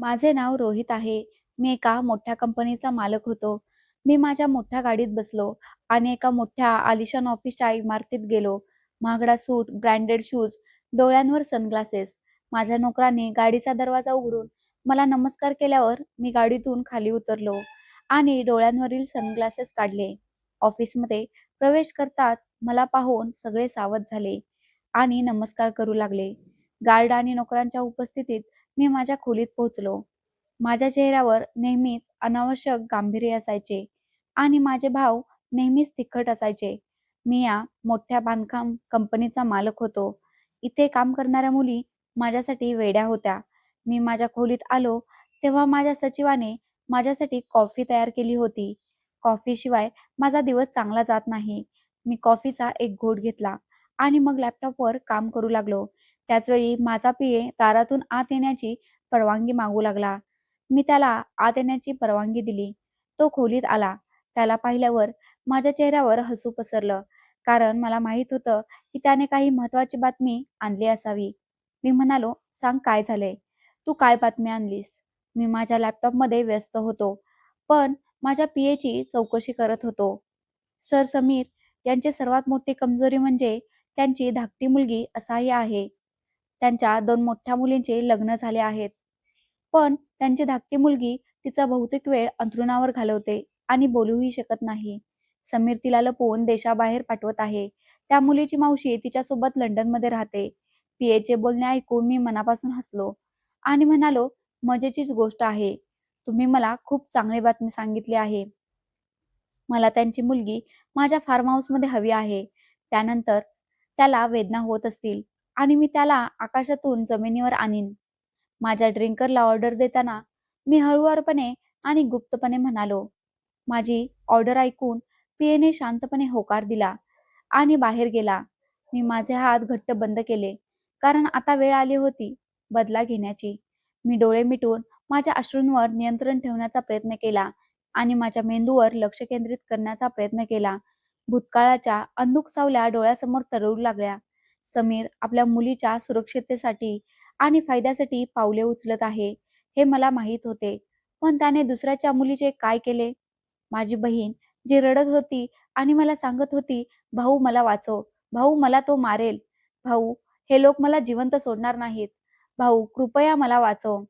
माझे नाव रोहित आहे. मी एका मोठ्या कंपनीचा मालक होतो. मी माझ्या मोठ्या गाडीत बसलो आणि एका मोठ्या आलिशान ऑफिसच्या इमारतीत गेलो. महागडा सूट, ब्रँडेड शूज, डोळ्यांवर सनग्लासेस. माझ्या नोकराने गाडीचा दरवाजा उघडून मला नमस्कार केल्यावर मी गाडीतून खाली उतरलो आणि डोळ्यांवरील सनग्लासेस काढले. ऑफिसमध्ये प्रवेश करताच मला पाहून सगळे सावध झाले आणि नमस्कार करू लागले. गार्ड आणि नोकरांच्या उपस्थितीत मी माझ्या खोलीत पोहोचलो. माझ्या चेहऱ्यावर नेहमीच अनावश्यक गांभीर्य असायचे आणि माझे भाव नेहमीच तिखट असायचे. मी या मोठ्या बांधकाम कंपनीचा मालक होतो. इथे काम करणाऱ्या मुली माझ्यासाठी वेड्या होत्या. मी माझ्या खोलीत आलो तेव्हा माझ्या सचिवाने माझ्यासाठी कॉफी तयार केली होती. कॉफीशिवाय माझा दिवस चांगला जात नाही. मी कॉफीचा एक घोट घेतला आणि मग लॅपटॉपवर काम करू लागलो. त्याचवेळी माझा पीए दारातून आत येण्याची परवानगी मागू लागला. मी त्याला आत येण्याची परवानगी दिली. तो खोलीत आला. त्याला पाहिल्यावर माझ्या चेहऱ्यावर हसू पसरलं, कारण मला माहित होतं की त्याने काही महत्त्वाची बातमी आणली असावी. मी म्हणालो, "सांग काय झालंय? तू काय बातमी आणलीस?" मी माझ्या लॅपटॉपमध्ये व्यस्त होतो, पण माझ्या पीएची चौकशी करत होतो. सर समीर यांची सर्वात मोठी कमजोरी म्हणजे त्यांची धाकटी मुलगी असहाय्य आहे. त्यांच्या 2 मोठ्या मुलींचे लग्न झाले आहेत. पण त्यांची धाकटी मुलगी तिचा बहुतेक वेळ अंथरुणावर घालवते आणि बोलूही शकत नाही. समीर तिला लपवून देशाबाहेर पाठवत आहे. त्या मुलीची मावशी तिच्यासोबत लंडनमध्ये राहते. पीएचे बोलणे ऐकून मी मनापासून हसलो आणि म्हणालो, "मजेचीच गोष्ट आहे. तुम्ही मला खूप चांगली बातमी सांगितली आहे. मला त्यांची मुलगी माझ्या फार्म हाऊसमध्ये हवी आहे. त्यानंतर त्याला वेदना होत असतील आणि मी त्याला आकाशातून जमिनीवर आणीन." माझ्या ड्रिंकरला ऑर्डर देताना मी हळुवारपणे आणि गुप्तपणे म्हणालो. माझी ऑर्डर ऐकून पीएने शांतपणे होकार दिला आणि बाहेर गेला. मी माझे हात घट्ट बंद केले, कारण आता वेळ आली होती बदला घेण्याची. मी डोळे मिटून माझ्या अश्रूंवर नियंत्रण ठेवण्याचा प्रयत्न केला आणि माझ्या मेंदूवर लक्ष केंद्रित करण्याचा प्रयत्न केला. भूतकाळाच्या अंधुक सावल्या डोळ्यासमोर तरळू लागल्या. समीर आपल्या मुलीच्या सुरक्षिततेसाठी आणि फायद्यासाठी पावले उचलत आहे, हे मला माहीत होते. पण त्याने दुसऱ्याच्या मुलीचे काय केले? माझी बहीण जी रडत होती आणि मला सांगत होती, "भाऊ मला वाचव. भाऊ मला तो मारेल. भाऊ, हे लोक मला जिवंत सोडणार नाहीत. भाऊ कृपया मला वाचव."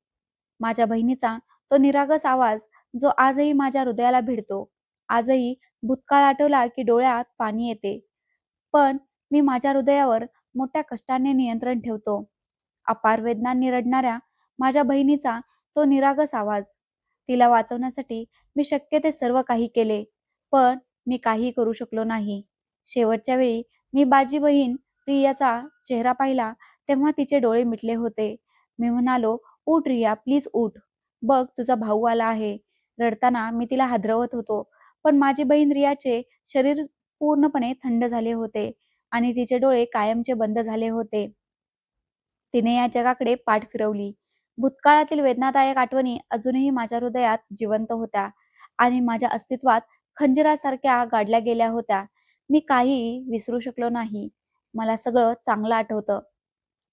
माझ्या बहिणीचा तो निरागस आवाज जो आजही माझ्या हृदयाला भिडतो. आजही भूतकाळ आठवला की डोळ्यात पाणी येते. पण मी माझ्या हृदयावर मोठ्या कष्टाने नियंत्रण ठेवतो. अपार वेदनांनी रडणाऱ्या माझ्या बहिणीचा तो निरागस आवाज. तिला वाचवण्यासाठी मी शक्य ते सर्व काही केले, पण मी काहीही करू शकलो नाही. शेवटच्या वेळी मी माझी बहीण रियाचा चेहरा पाहिला तेव्हा तिचे डोळे मिटले होते. मी म्हणालो, "उठ रिया, प्लीज उठ. बघ तुझा भाऊ आला आहे." रडताना मी तिला हादरवत होतो, पण माझी बहीण रियाचे शरीर पूर्णपणे थंड झाले होते आणि तिचे डोळे कायमचे बंद झाले होते. तिने या जगाकडे पाठ फिरवली. भूतकाळातील वेदनादायक आठवणी अजूनही माझ्या हृदयात जिवंत होत्या आणि माझ्या अस्तित्वात खंजरासारख्या गाडल्या गेल्या होत्या. मी काहीही विसरू शकलो नाही. मला सगळं चांगलं आठवतं.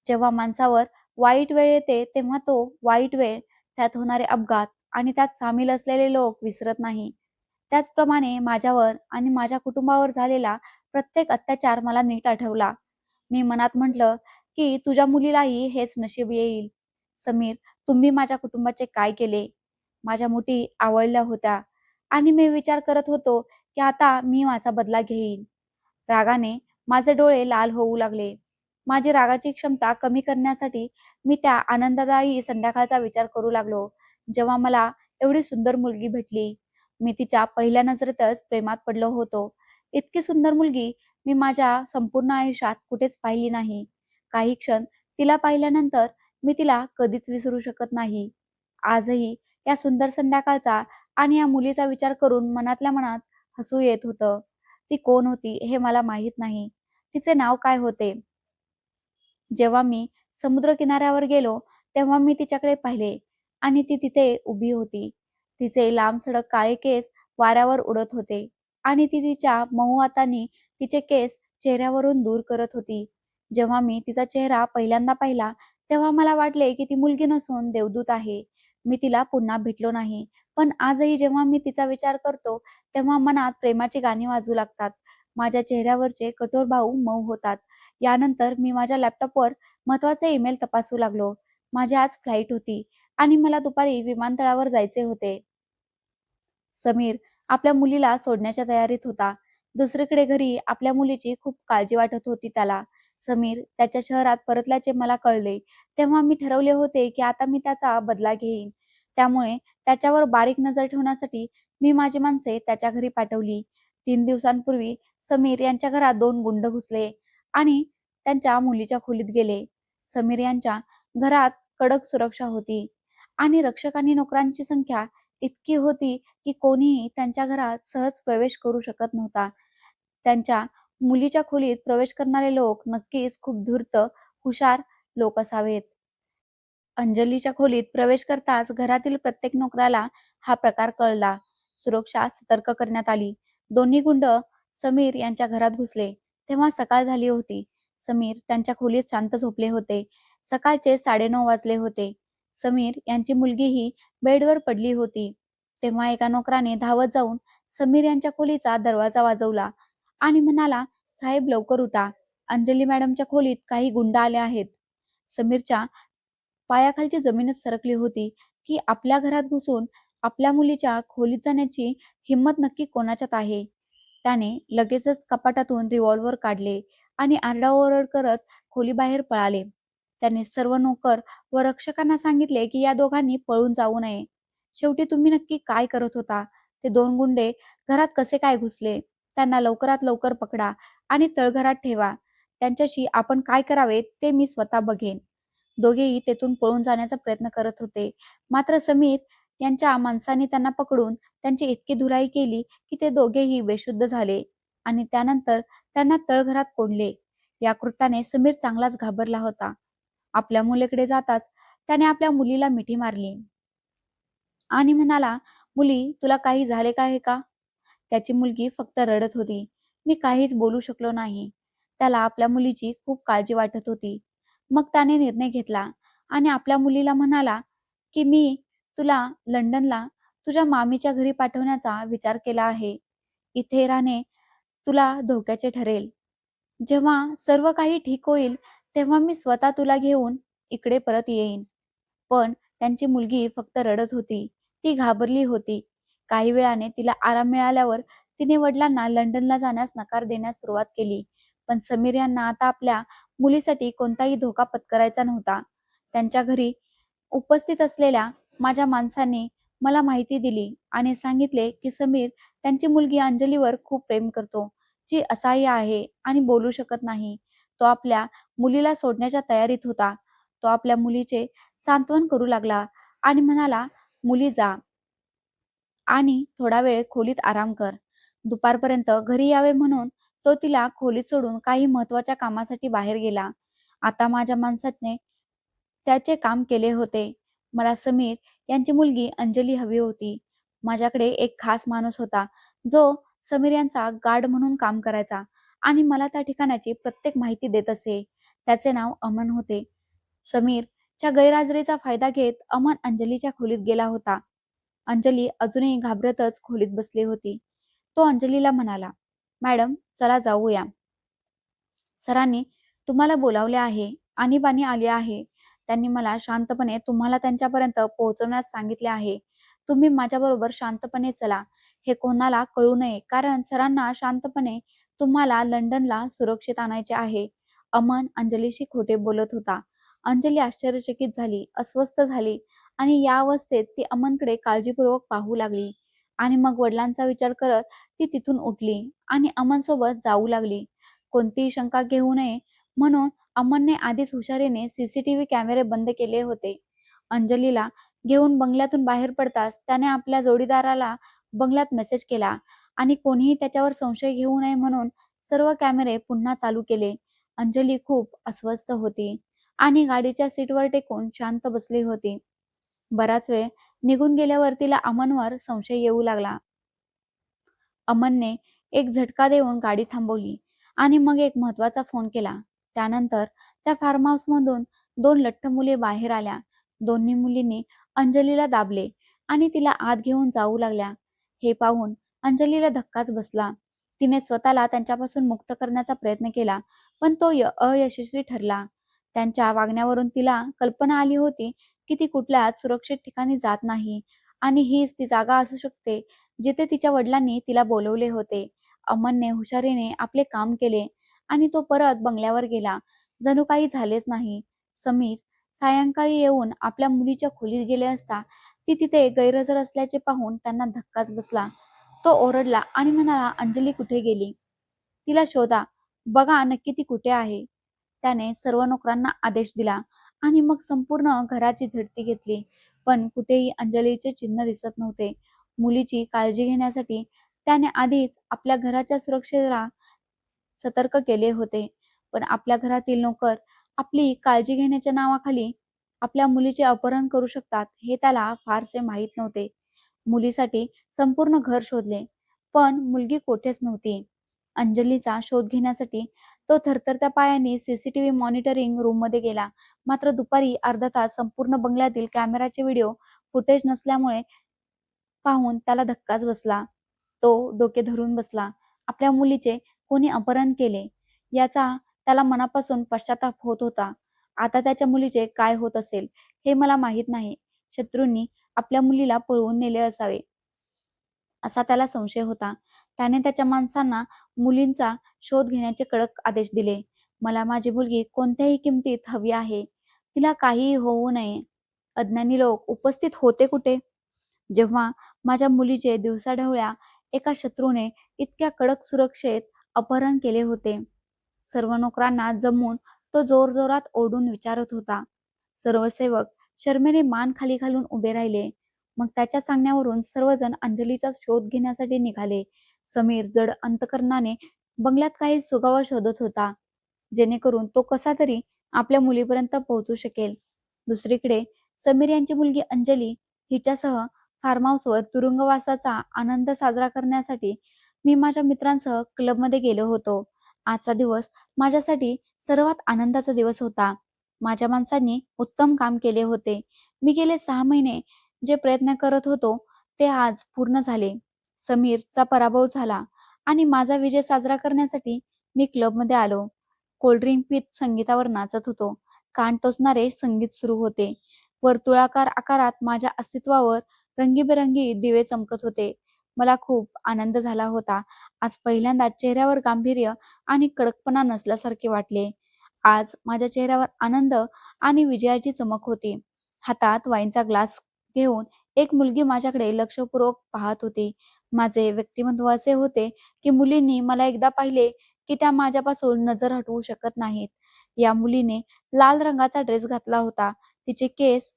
जेव्हा माणसावर वाईट वेळ येते तेव्हा तो वाईट वेळ, त्यात होणारे अपघात आणि त्यात सामील असलेले लोक विसरत नाही. त्याचप्रमाणे माझ्यावर आणि माझ्या कुटुंबावर झालेला प्रत्येक अत्याचार मला नीट आठवला. मी मनात म्हटलं, की तुझ्या मुलीलाही हेच नशीब येईल. समीर, तुम्ही माझ्या कुटुंबाचे काय केले? माझ्या मुठी आवळल्या होत्या आणि मी विचार करत होतो, की आता मी माझा बदला घेईन. रागाने माझे डोळे लाल होऊ लागले. माझी रागाची क्षमता कमी करण्यासाठी मी त्या आनंददायी संध्याकाळचा विचार करू लागलो, जेव्हा मला एवढी सुंदर मुलगी भेटली. मी तिच्या पहिल्या नजरेतच प्रेमात पडलो होतो. इतकी सुंदर मुलगी मी माझ्या संपूर्ण आयुष्यात कुठेच पाहिली नाही. काही क्षण तिला पाहिल्यानंतर मी तिला कधीच विसरू शकत नाही. आजही या सुंदर संध्याकाळचा आणि या मुलीचा विचार करून मनातल्या मनात हसू येत होतं. ती कोण होती हे मला माहीत नाही. तिचे नाव काय होते? जेव्हा मी समुद्रकिनाऱ्यावर गेलो, तेव्हा मी तिच्याकडे पाहिले आणि ती तिथे उभी होती. तिचे लांबसडक काळे केस वाऱ्यावर उडत होते आणि ती तिच्या मऊ हातांनी तिचे केस चेहऱ्यावरून दूर करत होती. जेव्हा मी तिचा चेहरा पहिल्यांदा पाहिला, तेव्हा मला वाटले की ती मुलगी नसून देवदूत आहे. मी तिला पुन्हा भेटलो नाही. पण आजही जेव्हा मी तिचा विचार करतो, तेव्हा मनात प्रेमाची गाणी वाजू लागतात. माझ्या चेहऱ्यावरचे कठोर भाव मऊ होतात. यानंतर मी माझ्या लॅपटॉपवर महत्त्वाचे ईमेल तपासू लागलो. माझी आज फ्लाइट होती आणि मला दुपारी विमानतळावर जायचे होते. समीर आपल्या मुलीला सोडण्याच्या तयारीत होता. दुसरीकडे घरी आपल्या मुलीची खूप काळजी वाटत होती त्याला. समीर त्याच्या शहरात परतल्याचे मला कळले. तेव्हा मी ठरवले होते की आता मी त्याचा बदला घेईन. त्यामुळे त्याच्यावर बारीक नजर ठेवण्यासाठी मी माझी माणसे त्याच्या घरी पाठवली. 3 दिवसांपूर्वी समीर यांच्या घरात 2 गुंड घुसले आणि त्यांच्या मुलीच्या खोलीत गेले. समीर यांच्या घरात कडक सुरक्षा होती आणि रक्षक आणि नोकरांची संख्या इतकी होती की कोणीही त्यांच्या घरात सहज प्रवेश करू शकत नव्हता. त्यांच्या मुलीच्या खोलीत प्रवेश करणारे लोक नक्कीच खूप धूर्त, हुशार लोक असावेत. अंजलीच्या खोलीत प्रवेश करताच घरातील प्रत्येक नोकराला हा प्रकार कळला. सुरक्षा सतर्क करण्यात आली. दोन्ही गुंड समीर यांच्या घरात घुसले. तेव्हा सकाळ झाली होती. समीर त्यांच्या खोलीत शांत झोपले होते. सकाळचे 9:30 वाजले होते. समीर यांची मुलगीही बेडवर पडली होती. तेव्हा एका नोकराने धावत जाऊन समीर यांच्या खोलीचा दरवाजा वाजवला आणि म्हणाला, "साहेब लवकर उठा. अंजली मॅडमच्या खोलीत काही गुंड आले आहेत." समीरच्या पायाखालची जमीनच सरकली होती, की आपल्या घरात घुसून आपल्या मुलीच्या खोलीत जाण्याची हिंमत नक्की कोणाच्यात आहे. त्याने लगेचच कपाटातून रिव्हॉल्वर काढले आणि आरडाओरड करत खोलीबाहेर पळाले. त्याने सर्व नोकर व रक्षकांना सांगितले की या दोघांनी पळून जाऊ नये. शेवटी तुम्ही नक्की काय करत होता? ते 2 गुंडे घरात कसे काय घुसले? त्यांना लवकरात लवकर पकडा आणि तळघरात ठेवा. त्यांच्याशी आपण काय करावे ते मी स्वतः बघेन. दोघेही तेथून पळून जाण्याचा प्रयत्न करत होते. मात्र समीर यांच्या माणसांनी त्यांना पकडून त्यांची इतकी धुलाई केली की ते दोघेही बेशुद्ध झाले आणि त्यानंतर त्यांना तळघरात कोंडले. या कृत्याने समीर चांगलाच घाबरला होता. आपल्या मुलीकडे जाताच त्याने आपल्या मुलीला मिठी मारली आणि म्हणाला, "मुली, तुला काही झाले का आहे का?" त्याची मुलगी फक्त रडत होती. मी काहीच बोलू शकलो नाही. त्याला आपल्या मुलीची खूप काळजी वाटत होती. मग त्याने निर्णय घेतला आणि आपल्या मुलीला म्हणाला, की "मी तुला लंडनला तुझ्या मामीच्या घरी पाठवण्याचा विचार केला आहे. इथे राहणे तुला धोक्याचे ठरेल. जेव्हा सर्व काही ठीक होईल, तेव्हा मी स्वतः तुला घेऊन इकडे परत येईन." पण त्यांची मुलगी फक्त रडत होती. ती घाबरली होती. काही वेळाने तिला आराम मिळाल्यावर तिने वडिलांना लंडनला जाण्यास नकार देण्यास सुरुवात केली. पण समीर यांना आता आपल्या मुलीसाठी कोणताही धोका पत्करायचा नव्हता. त्यांच्या घरी उपस्थित असलेल्या माझ्या माणसांनी मला माहिती दिली आणि सांगितले की समीर त्यांची मुलगी अंजलीवर खूप प्रेम करतो, जी असहाय्य आहे आणि बोलू शकत नाही. तो आपल्या मुलीला सोडण्याच्या तयारीत होता. तो आपल्या मुलीचे सांत्वन करू लागला आणि म्हणाला, "मुली जा आणि थोडा वेळ खोलीत आराम कर." दुपारपर्यंत घरी यावे म्हणून तो तिला खोलीत सोडून काही महत्त्वाच्या कामासाठी बाहेर गेला. आता माझ्या माणसाने त्याचे काम केले होते. मला समीर यांची मुलगी अंजली हवी होती. माझ्याकडे एक खास माणूस होता, जो समीर यांचा गार्ड म्हणून काम करायचा आणि मला त्या ठिकाणाची प्रत्येक माहिती देत असे. त्याचे नाव अमन होते. समीरच्या गैरहजेरीचा फायदा घेत अमन अंजलीच्या खोलीत गेला होता. अंजली अजूनही घाबरतच खोलीत बसली होती. तो अंजलीला म्हणाला, "मॅडम, चला जाऊया. सरांनी तुम्हाला बोलावले आहे. आणीबाणी आली आहे. त्यांनी मला शांतपणे तुम्हाला त्यांच्यापर्यंत पोहोचवण्यास सांगितले आहे. तुम्ही माझ्याबरोबर शांतपणे चला. हे कोणाला कळू नये, कारण सरांना शांतपणे तुम्हाला लंडनला सुरक्षित आणायचे आहे." अमन अंजलीशी खोटे बोलत होता. अंजली आश्चर्यचकित झाली, अस्वस्थ झाली आणि या अवस्थेत ती अमनकडे काळजीपूर्वक पाहू लागली आणि मग वडिलांचा विचार करत ती तिथून उठली आणि अमनसोबत जाऊ लागली. कोणतीही शंका घेऊ नये म्हणून अमनने आधीच हुशारीने सीसीटीव्ही कॅमेरे बंद केले होते. अंजलीला घेऊन बंगल्यातून बाहेर पडताच त्याने आपल्या जोडीदाराला बंगल्यात मेसेज केला आणि कोणीही त्याच्यावर संशय घेऊ नये म्हणून सर्व कॅमेरे पुन्हा चालू केले. अंजली खूप अस्वस्थ होती आणि गाडीच्या सीटवर टेकून शांत बसली होती. बराच वेळ निघून गेल्यावर तिला अमनवर संशय येऊ लागला. अमनने एक झटका देऊन गाडी थांबवली आणि मग एक महत्वाचा फोन केला. त्यानंतर त्या फार्म हाऊसमधून 2 लठ्ठ मुले बाहेर आल्या. दोन्ही मुलींनी अंजलीला दाबले आणि तिला आत घेऊन जाऊ लागल्या. हे पाहून अंजलीला धक्काच बसला. तिने स्वतःला त्यांच्यापासून मुक्त करण्याचा प्रयत्न केला, पण तो अयशस्वी ठरला. त्यांच्या वागण्यावरून तिला कल्पना आली होती की ती कुठल्याच सुरक्षित ठिकाणी जात नाही आणि हीच ती जागा असू शकते जिथे तिच्या वडिलांनी तिला बोलवले होते. अमनने हुशारीने आपले काम केले आणि तो परत बंगल्यावर गेला. जणू काही झालेच नाही. समीर सायंकाळी येऊन आपल्या मुलीच्या खोलीत गेले असता ती तिथे गैरहजर असल्याचे पाहून त्यांना धक्काच बसला. तो ओरडला आणि म्हणाला, अंजली कुठे गेली? तिला शोधा. बघा नक्की ती कुठे आहे. त्याने सर्व नोकरांना आदेश दिला आणि मग संपूर्ण घराची झडती घेतली. पण कुठेही अंजलीचे चिन्ह दिसत नव्हते. मुलीची काळजी घेण्यासाठी त्याने आधीच आपल्या घराच्या सुरक्षेला सतर्क केले होते. पण आपल्या घरातील नोकर आपली काळजी घेण्याच्या नावाखाली आपल्या मुलीचे अपहरण करू शकतात हे त्याला फारसे माहीत नव्हते. मुलीसाठी संपूर्ण घर शोधले, पण मुलगी कोठेच नव्हती. अंजलीचा शोध घेण्यासाठी तो थरथरत्या पायांनी सीसीटीव्ही मॉनिटरिंग रूममध्ये गेला. मात्र दुपारी अर्धा तास संपूर्ण बंगल्यातील कॅमेराचे व्हिडिओ फुटेज नसल्यामुळे पाहून त्याला धक्काच बसला. तो डोके धरून बसला. आपल्या मुलीचे कोणी अपहरण केले याचा त्याला मनापासून पश्चाताप होत होता. आता त्याच्या मुलीचे काय होत असेल हे मला माहीत नाही. शत्रूंनी आपल्या मुलीला पळवून नेले असावे असा त्याला संशय होता. त्याने त्याच्या माणसांना मुलींचा शोध घेण्याचे कडक आदेश दिले. मला माझी मुलगी कोणत्याही किमतीत हवी आहे. तिला काहीही होऊ नये. अज्ञानी लोक उपस्थित होते कुठे? जेव्हा माझ्या मुलीचे दिवसाढवळ्या एका शत्रूने इतक्या कडक सुरक्षेत अपहरण केले होते. सर्व नोकरांना जमून तो जोरजोरात ओरडून विचारत होता. सर्व सेवक शरमेने मान खाली घालून उभे राहिले. मग त्याच्या सांगण्यावरून सर्वजण अंजलीचा शोध घेण्यासाठी निघाले. समीर जड अंतकरणाने बंगल्यात काही सुगावा शोधत होता, जेणेकरून तो कसा तरी आपल्या मुलीपर्यंत पोहोचू शकेल. दुसरीकडे समीर यांची मुलगी अंजली हिच्यासह फार्म हाऊसवर तुरुंगवासाचा आनंद साजरा करण्यासाठी मी माझ्या मित्रांसह क्लबमध्ये गेलो होतो. आजचा दिवस माझ्यासाठी सर्वात आनंदाचा दिवस होता. माझ्या माणसांनी उत्तम काम केले होते. मी गेले 6 महिने जे प्रयत्न करत होतो ते आज पूर्ण झाले. समीरचा पराभव झाला आणि माझा विजय साजरा करण्यासाठी मी क्लबमध्ये आलो. कोल्ड्रिंक पीत संगीतावर नाचत होतो. कान टोचणारे संगीत सुरू होते. वर्तुळाकार आकारात माझ्या अस्तित्वावर रंगीबेरंगी दिवे चमकत होते. मला खूप आनंद झाला होता. आज पहिल्यांदा चेहऱ्यावर गांभीर्य आणि कडकपणा नसल्यासारखे वाटले. आज माझ्या चेहऱ्यावर आनंद आणि विजयाची चमक होती. हातात वाईनचा ग्लास घेऊन एक मुलगी माझ्याकडे लक्षपूर्वक पाहत होती. माझे व्यक्तिमत्व असे होते की मुलींनी मला एकदा पाहिले की त्या माझ्यापासून नजर हटवू शकत नाहीत. या मुलीने लाल रंगाचा ड्रेस घातला होता. तिचे केस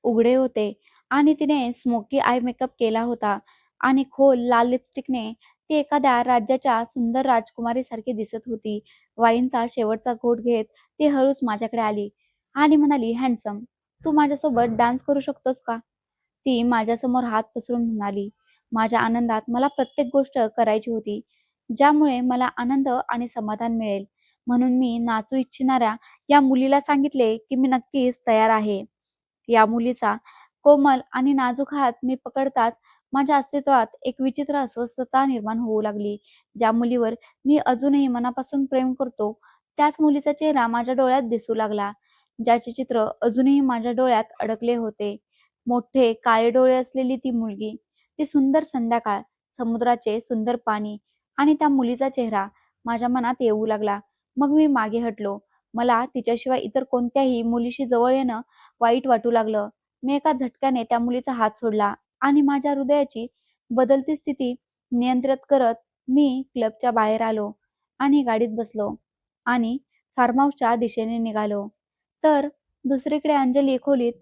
उघडे होते आणि तिने स्मोकी आय मेकअप केला होता आणि खोल लाल लिपस्टिकने ती एखाद्या राज्याच्या सुंदर राजकुमारीसारखी दिसत होती. वाईनचा शेवटचा घोट घेत ती हळूच माझ्याकडे आली आणि म्हणाली, हँडसम, तू माझ्यासोबत डान्स करू शकतोस का? ती माझ्यासमोर हात पसरून म्हणाली. माझ्या आनंदात मला प्रत्येक गोष्ट करायची होती, ज्यामुळे मला आनंद आणि समाधान मिळेल. म्हणून मी नाचू इच्छिणाऱ्या या मुलीला सांगितले की मी नक्कीच तयार आहे. या मुलीचा कोमल आणि नाजूक हात मी पकडताच माझ्या अस्तित्वात एक विचित्र अस्वस्थता निर्माण होऊ लागली. ज्या मुलीवर मी अजूनही मनापासून प्रेम करतो, त्याच मुलीचा चेहरा माझ्या डोळ्यात दिसू लागला, ज्याचे चित्र अजूनही माझ्या डोळ्यात अडकले होते. मोठे काळे डोळे असलेली ती मुलगी, ती सुंदर संध्याकाळ, समुद्राचे सुंदर पाणी आणि त्या मुलीचा चेहरा माझ्या मनात येऊ लागला. मग मी मागे हटलो. मला तिच्याशिवाय इतर कोणत्याही मुलीशी जवळ येणं वाईट वाटू लागलं. मी एका झटक्याने त्या मुलीचा हात सोडला आणि माझ्या हृदयाची बदलती स्थिती नियंत्रित करत मी क्लबच्या बाहेर आलो आणि गाडीत बसलो आणि फार्म हाऊसच्या दिशेने निघालो. तर दुसरीकडे अंजली खोलीत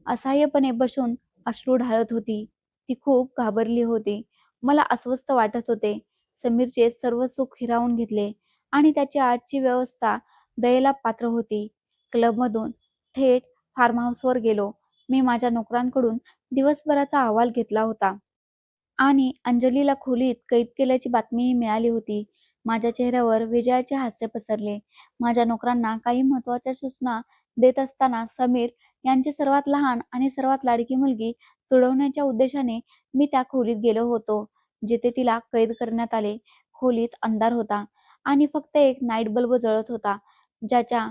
असहाय्यपणे बसून अश्रू ढाळत होती. ती खूप घाबरली होती. मला अस्वस्थ वाटत होते. समीरचे सर्व सुख हिरावून घेतले आणि त्याची आजची व्यवस्था दयेला पात्र होती. क्लबमधून थेट फार्म हाऊसवर गेलो. मी माझ्या नोकरांकडून दिवसभराचा अहवाल घेतला होता आणि अंजलीला खोलीत कैद केल्याची बातमीही मिळाली होती. माझ्या चेहऱ्यावर विजयाचे हास्य पसरले. माझ्या नोकरांना काही महत्त्वाच्या सूचना देत असताना समीर यांची सर्वात लहान आणि सर्वात लाडकी मुलगी तुडवण्याच्या उद्देशाने मी त्या खोलीत गेलो होतो, जिथे तिला कैद करण्यात आले. खोलीत अंधार होता आणि फक्त एक नाईट बल्ब जळत होता, ज्याच्या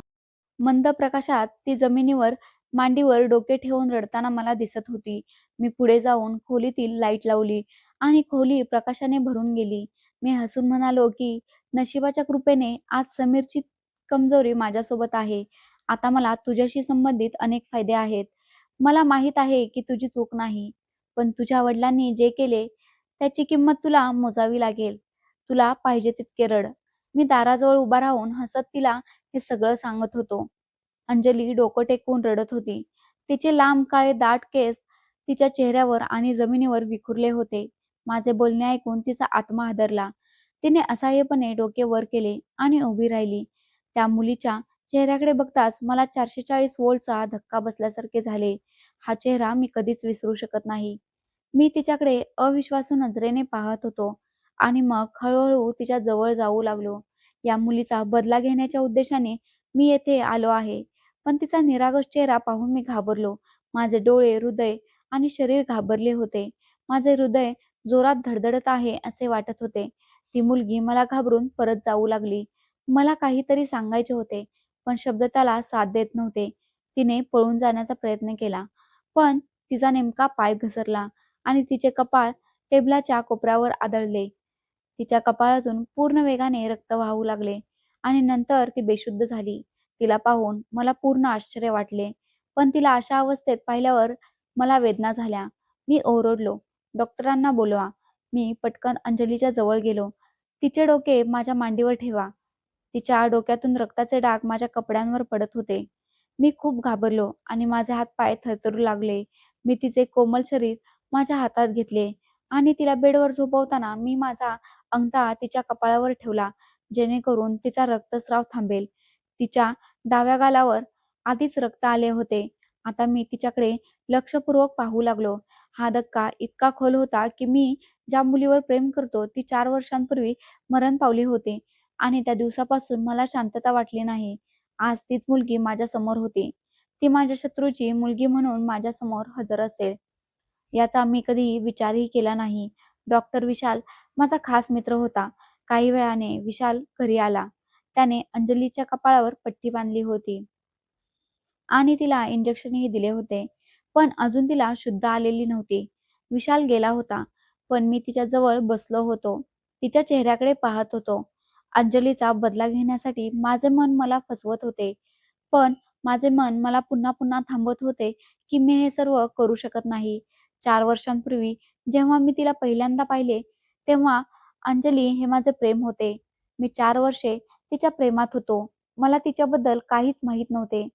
मंद प्रकाशात ती जमिनीवर मांडीवर डोके ठेवून रडताना मला दिसत होती. मी पुढे जाऊन खोलीतील लाईट लावली आणि खोली प्रकाशाने भरून गेली. मी हसून म्हणालो की नशिबाच्या कृपेने आज समीरची कमजोरी माझ्यासोबत आहे. आता मला तुझ्याशी संबंधित अनेक फायदे आहेत. मला माहीत आहे की तुझी चूक नाही, पण तुझ्या वडिलांनी जे केले त्याची किंमत तुला मोजावी लागेल. तुला पाहिजे तितके रड. मी दाराजवळ उभा राहून हसत तिला हे सगळं सांगत होतो. अंजली डोकं टेकवून रडत होती. तिचे लांब काळे दाट केस तिच्या चेहऱ्यावर आणि जमिनीवर विखुरले होते. माझे बोलणे ऐकून तिचा आत्मा हादरला. तिने असहाय्यपणे डोके वर केले आणि उभी राहिली. त्या मुलीच्या चेहऱ्याकडे बघताच मला 440 व्होल्टचा धक्का बसल्यासारखे झाले. हा चेहरा मी कधीच विसरू शकत नाही. मी तिच्याकडे अविश्वासू नजरेने पाहत होतो आणि मग हळूहळू तिच्या जवळ जाऊ लागलो. या मुलीचा बदला घेण्याच्या उद्देशाने मी येथे आलो आहे. पण तिचा निरागस चेहरा पाहून मी घाबरलो. माझे डोळे, हृदय आणि शरीर घाबरले होते. माझे हृदय जोरात धडधडत आहे असे वाटत होते. ती मुलगी मला घाबरून परत जाऊ लागली. मला काहीतरी सांगायचे होते, पण शब्द त्याला साथ देत नव्हते. तिने पळून जाण्याचा प्रयत्न केला, पण तिचा नेमका पाय घसरला आणि तिचे कपाळ टेबलाच्या कोपऱ्यावर आदळले. तिच्या कपाळातून पूर्ण वेगाने रक्त वाहू लागले आणि नंतर ती बेशुद्ध झाली. तिला पाहून मला पूर्ण आश्चर्य वाटले, पण तिला अशा अवस्थेत पाहिल्यावर मला वेदना झाल्या. मी ओरडलो, "डॉक्टरांना बोलवा." मी पटकन अंजलीच्या जवळ गेलो. "तिचे डोके माझ्या मांडीवर ठेवा." तिच्या डोक्यातून रक्ताचे डाग माझ्या कपड्यांवर पडत होते. मी खूप घाबरलो आणि माझे हात-पाय थरथरू लागले. मी तिचे कोमल शरीर माझ्या हातात घेतले आणि तिला बेडवर झोपवताना मी माझा अंगठा तिच्या कपाळावर ठेवला, जेणेकरून तिचा रक्तस्राव थांबेल. तिच्या डाव्या गालावर आधीच रक्त आले होते. आता मी तिच्याकडे लक्षपूर्वक पाहू लागलो. हा धक्का इतका खोल होता की मी ज्या मुलीवर प्रेम करतो ती 4 वर्षांपूर्वी मरण पावली होती आणि त्या दिवसापासून मला शांतता वाटली नाही. आज तीच मुलगी माझ्या समोर होती. ती माझ्या शत्रूची मुलगी म्हणून माझ्यासमोर हजर असेल, याचा मी कधीही विचारही केला नाही. डॉक्टर विशाल माझा खास मित्र होता. काही वेळाने विशाल घरी आला. त्याने अंजलीच्या कपाळावर पट्टी बांधली होती आणि तिला इंजेक्शनही दिले होते. पण अजून तिला शुद्ध आलेली नव्हती. विशाल गेला होता, पण मी तिच्या जवळ बसलो होतो. तिच्या चेहऱ्याकडे पाहत होतो. अंजलीचा बदला घेण्यासाठी माझे मन मला फसवत होते. पण माझे मन मला पुन्हा पुन्हा थांबवत होते की मी हे सर्व करू शकत नाही. 4 वर्षांपूर्वी जेव्हा मी तिला पहिल्यांदा पाहिले, तेव्हा अंजली हे माझे प्रेम होते. मी 4 वर्षे तिच्या प्रेमात होतो. मला तिच्याबद्दल काहीच माहीत नव्हते.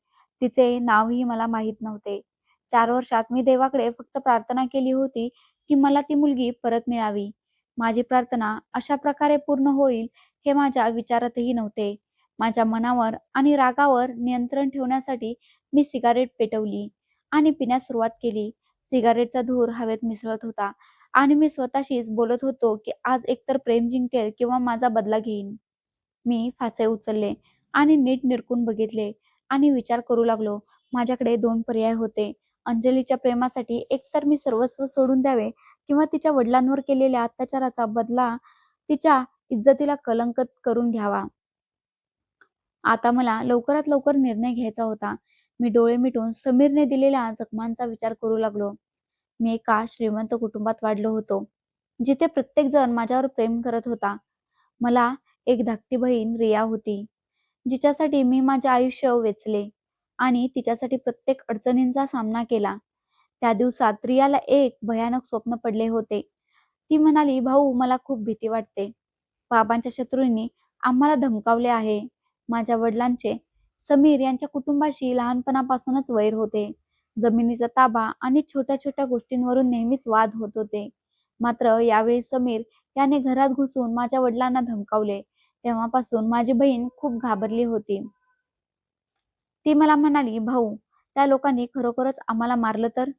तिचे नावही मला माहीत नव्हते. 4 वर्षात मी देवाकडे फक्त प्रार्थना केली होती की मला ती मुलगी परत मिळावी. माझी प्रार्थना अशा प्रकारे पूर्ण होईल हे माझ्या विचारातही नव्हते. माझ्या मनावर आणि रागावर नियंत्रण ठेवण्यासाठी मी सिगारेट पेटवली आणि पिण्यास सुरुवात केली. सिगारेटचा धूर हवेत मिसळत होता आणि मी स्वतःशीच बोलत होतो की आज एकतर प्रेम जिंकेल किंवा माझा बदला घेईन. मी फासे उचलले आणि नीट निरखून बघितले आणि विचार करू लागलो. माझ्याकडे 2 पर्याय होते. अंजलीच्या प्रेमासाठी एकतर मी सर्वस्व सोडून द्यावे किंवा तिच्या वडिलांवर केलेल्या अत्याचाराचा बदला तिच्या इज्जतीला कलंकित करून घ्यावा. आता मला लवकरात लवकर निर्णय घ्यायचा होता. मी डोळे मिटून समीरने दिलेल्या जखमांचा विचार करू लागलो. मी एका श्रीमंत कुटुंबात वाढलो होतो, जिथे प्रत्येक जण माझ्यावर प्रेम करत होता. मला एक धाकटी बहीण रिया होती, जिच्यासाठी मी माझे आयुष्य वेचले आणि तिच्यासाठी प्रत्येक अडचणींचा सामना केला. त्या दिवसात रियाला एक भयानक स्वप्न पडले होते. ती म्हणाली, "भाऊ, मला खूप भीती वाटते. बाबांच्या शत्रूंनी आम्हाला धमकावले आहे." माझ्या वडिलांचे समीर यांच्या कुटुंबाशी लहानपणापासूनच वैर होते. जमिनीचा ताबा आणि छोट्या छोट्या गोष्टींवरून नेहमीच वाद होत होते. मात्र यावेळी समीर याने घरात घुसून माझ्या वडिलांना धमकावले. तेव्हापासून माझी बहीण खूप घाबरली होती. ती मला म्हणाली, "भाऊ, त्या लोकांनी खरोखरच आम्हाला मारलं तर?"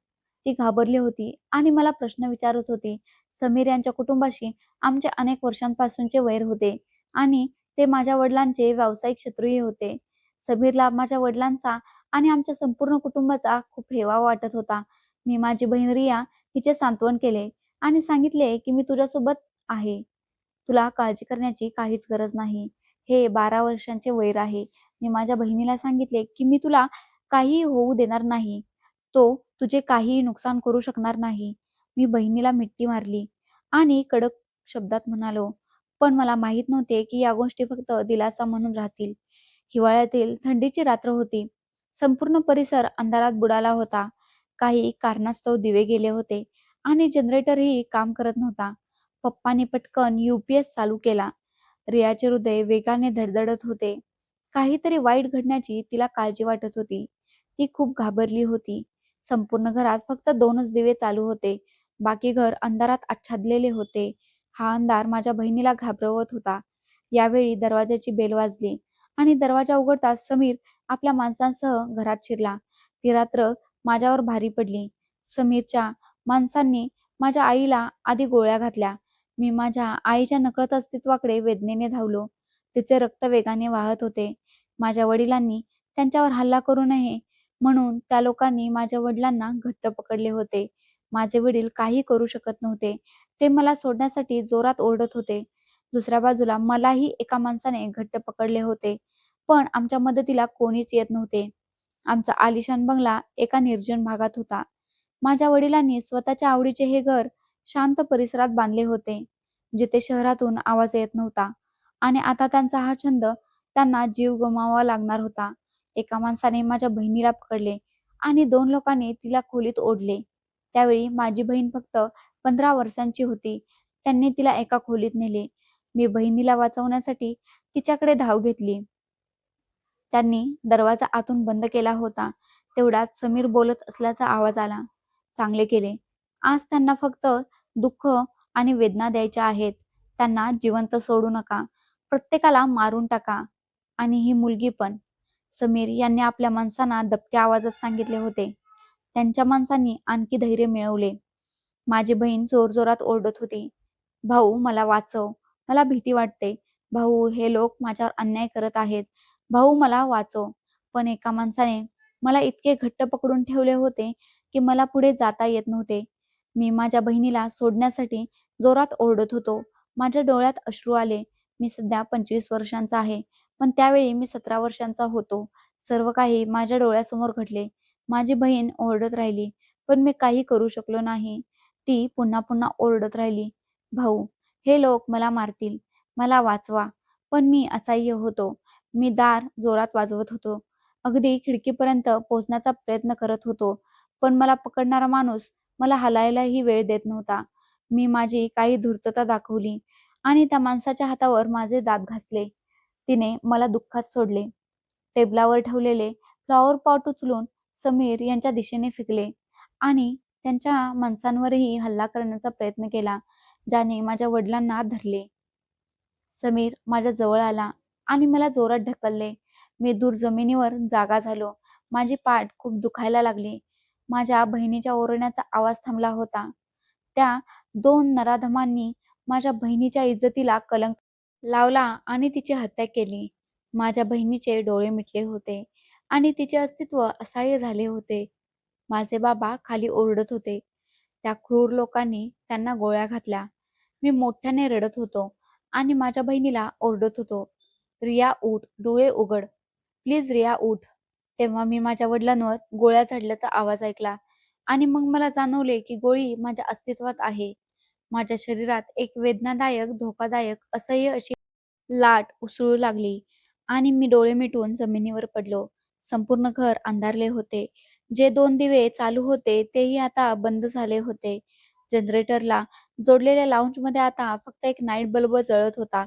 ती घाबरली होती आणि मला प्रश्न विचारत होती. समीर यांच्या कुटुंबाशी आमचे अनेक वर्षांपासूनचे वैर होते आणि ते माझ्या वडिलांचे व्यावसायिक शत्रूही होते. समीरला माझ्या वडिलांचा आणि आमच्या संपूर्ण कुटुंबाचा खूप हेवा वाटत होता. मी माझी बहीण रिया हिचे सांत्वन केले आणि सांगितले की मी तुझ्यासोबत आहे. तुला काळजी करण्याची काहीच गरज नाही. हे 12 वर्षांचे वैर आहे. मी माझ्या बहिणीला सांगितले की मी तुला काहीही होऊ देणार नाही. तो तुझे काहीही नुकसान करू शकणार नाही. मी बहिणीला मिठी मारली आणि कडक शब्दात म्हणालो, पण मला माहीत नव्हते की या गोष्टी फक्त दिलासा म्हणून राहतील. हिवाळ्यातील थंडीची रात्र होती. संपूर्ण परिसर अंधारात बुडाला होता. काही कारणास्तव दिवे गेले होते आणि जनरेटरही काम करत नव्हता. पप्पांनी पटकन UPS चालू केला. रियाचे हृदय वेगाने धडधडत होते. काहीतरी वाईट घडण्याची तिला काळजी वाटत होती. ती खूप घाबरली होती. संपूर्ण घरात फक्त 2च दिवे चालू होते. बाकी घर अंधारात आच्छादलेले होते. हा अंधार माझ्या बहिणीला घाबरवत होता. यावेळी दरवाजाची बेल वाजली आणि दरवाजा उघडताच समीर आपल्या माणसांसह घरात शिरला. ती रात्र माझ्यावर भारी पडली. समीरच्या माणसांनी माझ्या आईला आधी गोळ्या घातल्या. मी माझ्या आईच्या नकळत अस्तित्वाकडे वेदनेने धावलो. तिचे रक्त वेगाने वाहत होते. माझ्या वडिलांनी त्यांच्यावर हल्ला करू नये म्हणून त्या लोकांनी माझ्या वडिलांना घट्ट पकडले होते. माझे वडील काही करू शकत नव्हते. ते मला सोडण्यासाठी जोरात ओरडत होते. दुसऱ्या बाजूला मलाही एका माणसाने घट्ट पकडले होते. पण आमच्या मदतीला कोणीच येत नव्हते. आमचा आलिशान बंगला एका निर्जन भागात होता. माझ्या वडिलांनी स्वतःच्या आवडीचे हे घर शांत परिसरात बांधले होते, जिथे शहरातून आवाज येत नव्हता. आणि आता त्यांचा हा छंद त्यांना जीव गमवावा लागणार होता. एका माणसाने माझ्या बहिणीला पकडले आणि 2 लोकांनी तिला खोलीत ओढले. त्यावेळी माझी बहीण फक्त 15 वर्षांची होती. त्यांनी तिला एका खोलीत नेले. मी बहिणीला वाचवण्यासाठी तिच्याकडे धाव घेतली. त्यांनी दरवाजा आतून बंद केला होता. तेवढ्यात समीर बोलत असल्याचा आवाज आला. चांगले केले. आज त्यांना फक्त दुःख आणि वेदना द्यायच्या आहेत. त्यांना जिवंत सोडू नका. प्रत्येकाला मारून टाका. आणि ही मुलगी पण. समीर यांनी आपल्या माणसांना दबक्या आवाजात सांगितले होते. त्यांच्या माणसांनी आणखी धैर्य मिळवले. माझी बहीण जोरजोरात ओरडत होती. भाऊ मला वाचव. मला भीती वाटते. भाऊ हे लोक माझ्यावर अन्याय करत आहेत. भाऊ मला वाचव. पण एका माणसाने मला इतके घट्ट पकडून ठेवले होते की मला पुढे जाता येत नव्हते. मी माझ्या बहिणीला सोडण्यासाठी जोरात ओरडत होतो. माझ्या डोळ्यात अश्रू आले. मी सध्या 25 वर्षांचा आहे, पण त्यावेळी मी 17 वर्षांचा होतो. सर्व काही माझ्या डोळ्यासमोर घडले. माझी बहीण ओरडत राहिली, पण मी काही करू शकलो नाही. ती पुन्हा पुन्हा ओरडत राहिली, भाऊ, हे लोक मला मारतील. मला वाचवा. पण मी असहाय्य होतो. मी दार जोरात वाजवत होतो. अगदी खिडकीपर्यंत पोहोचण्याचा प्रयत्न करत होतो. पण मला पकडणारा माणूस मला हलायलाही वेळ देत नव्हता. मी माझी काही धूर्तता दाखवली आणि त्या माणसाच्या हातावर माझे दात घासले. तिने मला दुःखात सोडले. टेबलावर ठेवलेले फ्लॉवर पॉट उचलून समीर यांच्या दिशेने फेकले आणि त्यांच्या माणसांवरही हल्ला करण्याचा प्रयत्न केला, ज्याने माझ्या वडिलांना धरले. समीर माझ्या जवळ आला आणि मला जोरात ढकलले. मी दूर जमिनीवर जागा झालो. माझी पाठ खूप दुखायला लागली. माझ्या बहिणीच्या ओरडण्याचा आवाज थांबला होता. त्या 2 नराधमांनी माझ्या बहिणीच्या इज्जतीला कलंक लावला आणि तिची हत्या केली. माझ्या बहिणीचे डोळे मिटले होते आणि तिचे अस्तित्व असहाय्य झाले होते. माझे बाबा खाली ओरडत होते. त्या क्रूर लोकांनी त्यांना गोळ्या घातल्या. मी मोठ्याने रडत होतो आणि माझ्या बहिणीला ओरडत होतो, रिया उठ, डोळे उघड. प्लीज रिया उठ. तेव्हा मी माझ्या वडिलांवर गोळ्या झाडल्याचा आवाज ऐकला आणि मग मला जाणवले की गोळी माझ्या अस्तित्वात आहे. माझ्या शरीरात एक वेदनादायक, धोकादायक, असह्य अशी लाट उसळू लागली आणि मी डोळे मिटून जमिनीवर पडलो. संपूर्ण घर अंधारले होते. जे 2 दिवे चालू होते तेही आता बंद झाले होते. जनरेटरला जोडलेल्या लाऊंजमध्ये आता फक्त एक नाईट बल्ब जळत होता.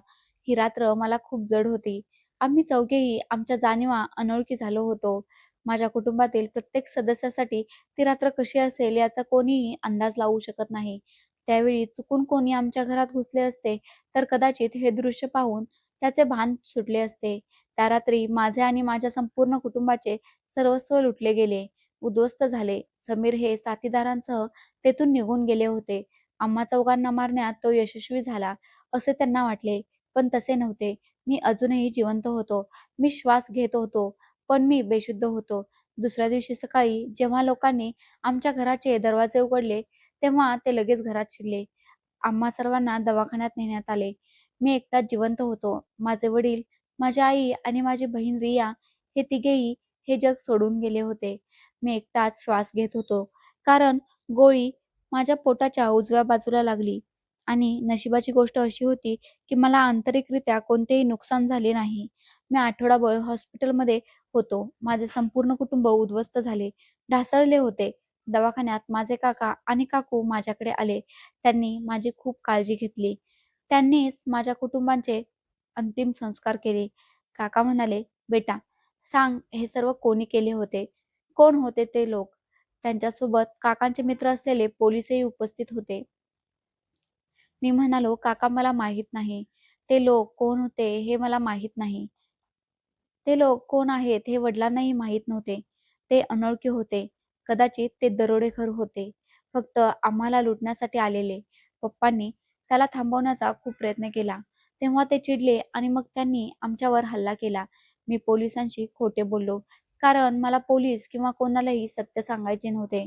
ही रात्र मला खूप जड होती. आम्ही चौघेही आमच्या जाणीवा अनोळखी झालो होतो. माझ्या कुटुंबातील प्रत्येक सदस्यासाठी ती रात्र कशी असेल याचा कोणीही अंदाज लावू शकत नाही. त्यावेळी चुकून कोणी आमच्या घरात घुसले असते तर कदाचित हे दृश्य पाहून त्याचे भान सुटले असते. त्या रात्री माझे आणि माझ्या संपूर्ण कुटुंबाचे सर्वस्व लुटले गेले, उद्ध्वस्त झाले. समीर हे साथीदारांसह तेथून निघून गेले होते. आम्हा चौघांना मारण्यात तो यशस्वी झाला असे त्यांना वाटले, पण तसे नव्हते. मी अजूनही जिवंत होतो. मी श्वास घेत होतो, पण मी बेशुद्ध होतो. दुसऱ्या दिवशी सकाळी जेव्हा लोकांनी आमच्या घराचे दरवाजे उघडले, तेव्हा ते लगेच घरात शिरले. आम्हा सर्वांना दवाखान्यात नेण्यात आले. मी एकटाच जिवंत होतो. माझे वडील, माझी आई आणि माझी बहीण रिया हे तिघेही हे जग सोडून गेले होते. मी एकटाच श्वास घेत होतो. कारण गोळी माझ्या पोटाच्या उजव्या बाजूला लागली आणि नशिबाची गोष्ट अशी होती की मला आंतरिकरित्या कोणतेही नुकसान झाले नाही. मी आठवडाभर हॉस्पिटलमध्ये होतो. माझे संपूर्ण कुटुंब उद्ध्वस्त झाले, ढासळले होते. दवाखान्यात माझे काका आणि काकू माझ्याकडे आले. त्यांनी माझी खूप काळजी घेतली. त्यांनीच माझ्या कुटुंबाचे अंतिम संस्कार केले. काका म्हणाले, "बेटा, सांग हे सर्व कोणी केले होते? कोण होते ते लोक?" त्यांच्यासोबत काकांचे मित्र असलेले पोलिसही उपस्थित होते. मी म्हणालो, "काका मला माहीत नाही. ते लोक कोण होते हे मला माहीत नाही. ते लोक कोण आहेत हे वडिलांनाही माहीत नव्हते. ते अनोळखी होते. कदाचित ते दरोडेखोर होते. फक्त आम्हाला लुटण्यासाठी आलेले." पप्पांनी त्याला थांबवण्याचा खूप प्रयत्न केला. तेव्हा ते चिडले आणि मग त्यांनी आमच्यावर हल्ला केला. मी पोलिसांशी खोटे बोललो. कारण मला पोलीस किंवा कोणालाही सत्य सांगायचे नव्हते.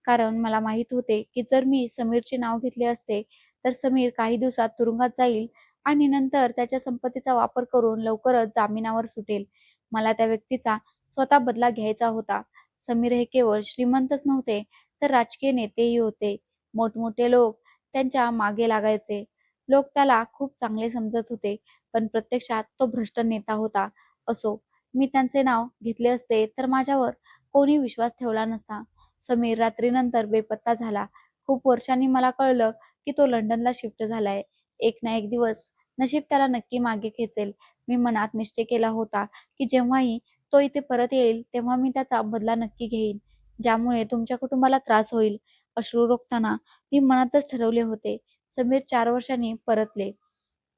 कारण मला माहीत होते की जर मी समीरचे नाव घेतले असते, तर समीर काही दिवसात तुरुंगात जाईल आणि नंतर त्याच्या संपत्तीचा वापर करून लवकरच जामिनावर सुटेल. मला त्या व्यक्तीचा स्वतः बदला घ्यायचा होता. समीर हे केवळ श्रीमंतच नव्हते, तर राजकीय नेतेही होते. मोठमोठे लोक त्यांच्या मागे लागायचे. लोक त्याला खूप चांगले समजत होते, पण प्रत्यक्षात तो भ्रष्ट नेता होता. असो, मी त्यांचे नाव घेतले असते, तर माझ्यावर कोणी विश्वास ठेवला नसता. समीर रात्रीनंतर बेपत्ता झाला. खूप वर्षांनी मला कळलं की तो लंडनला शिफ्ट झालाय. एक ना एक दिवस नशीब त्याला नक्की मागे खेचेल. मी मनात निश्चय केला होता की जेव्हाही तो इथे परत येईल, तेव्हा मी त्याचा बदला नक्की घेईन, ज्यामुळे तुमच्या कुटुंबाला त्रास होईल. अश्रू रोखताना मी मनातच ठरवले होते. समीर 4 वर्षांनी परतले.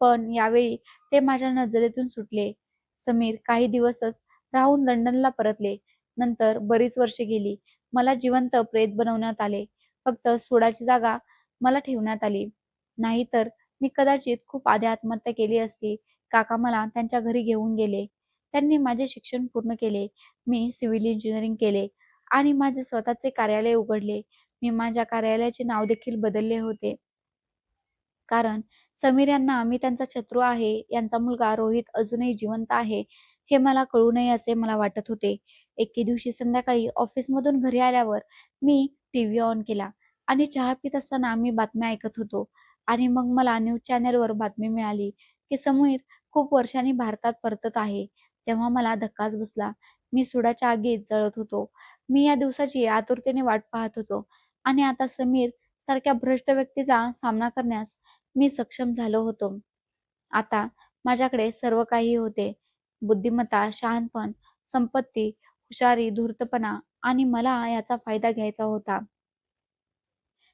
पण यावेळी ते माझ्या नजरेतून सुटले. समीर काही दिवसच राहून लंडनला परतले. नंतर बरीच वर्षे गेली. मला जिवंत प्रेत बनवण्यात आले. फक्त सुडाची जागा मला ठेवण्यात आली. नाहीतर मी कदाचित खूप आधी आत्महत्या केली असती. काका मला त्यांच्या घरी घेऊन गेले. त्यांनी माझे शिक्षण पूर्ण केले. मी सिव्हिल इंजिनिअरिंग केले आणि माझे स्वतःचे कार्यालय उघडले. मी माझ्या कार्यालयाचे नाव देखील बदलले होते. कारण समीर यांना मी त्यांचा शत्रू आहे, यांचा मुलगा रोहित अजूनही जिवंत आहे, हे मला कळू नये असे मला वाटत होते. एके दिवशी संध्याकाळी ऑफिसमधून घरी आल्यावर मी टीव्ही ऑन केला आणि चहा पीत असताना मी बातम्या ऐकत होतो आणि मग मला न्यूज चॅनलवर बातमी मिळाली की समीर खूप वर्षांनी भारतात परतत आहे. तेव्हा मला धक्काच बसला. मी सुडाच्या आगीत जळत होतो. मी या दिवसाची आतुरतेने वाट पाहत होतो आणि आता समीर सारख्या भ्रष्ट व्यक्तीचा सामना करण्यास मी सक्षम झालो होतो. आता माझ्याकडे सर्व काही होते. बुद्धिमत्ता, शहाणपण, संपत्ती, हुशारी, धूर्तपणा आणि मला याचा फायदा घ्यायचा होता.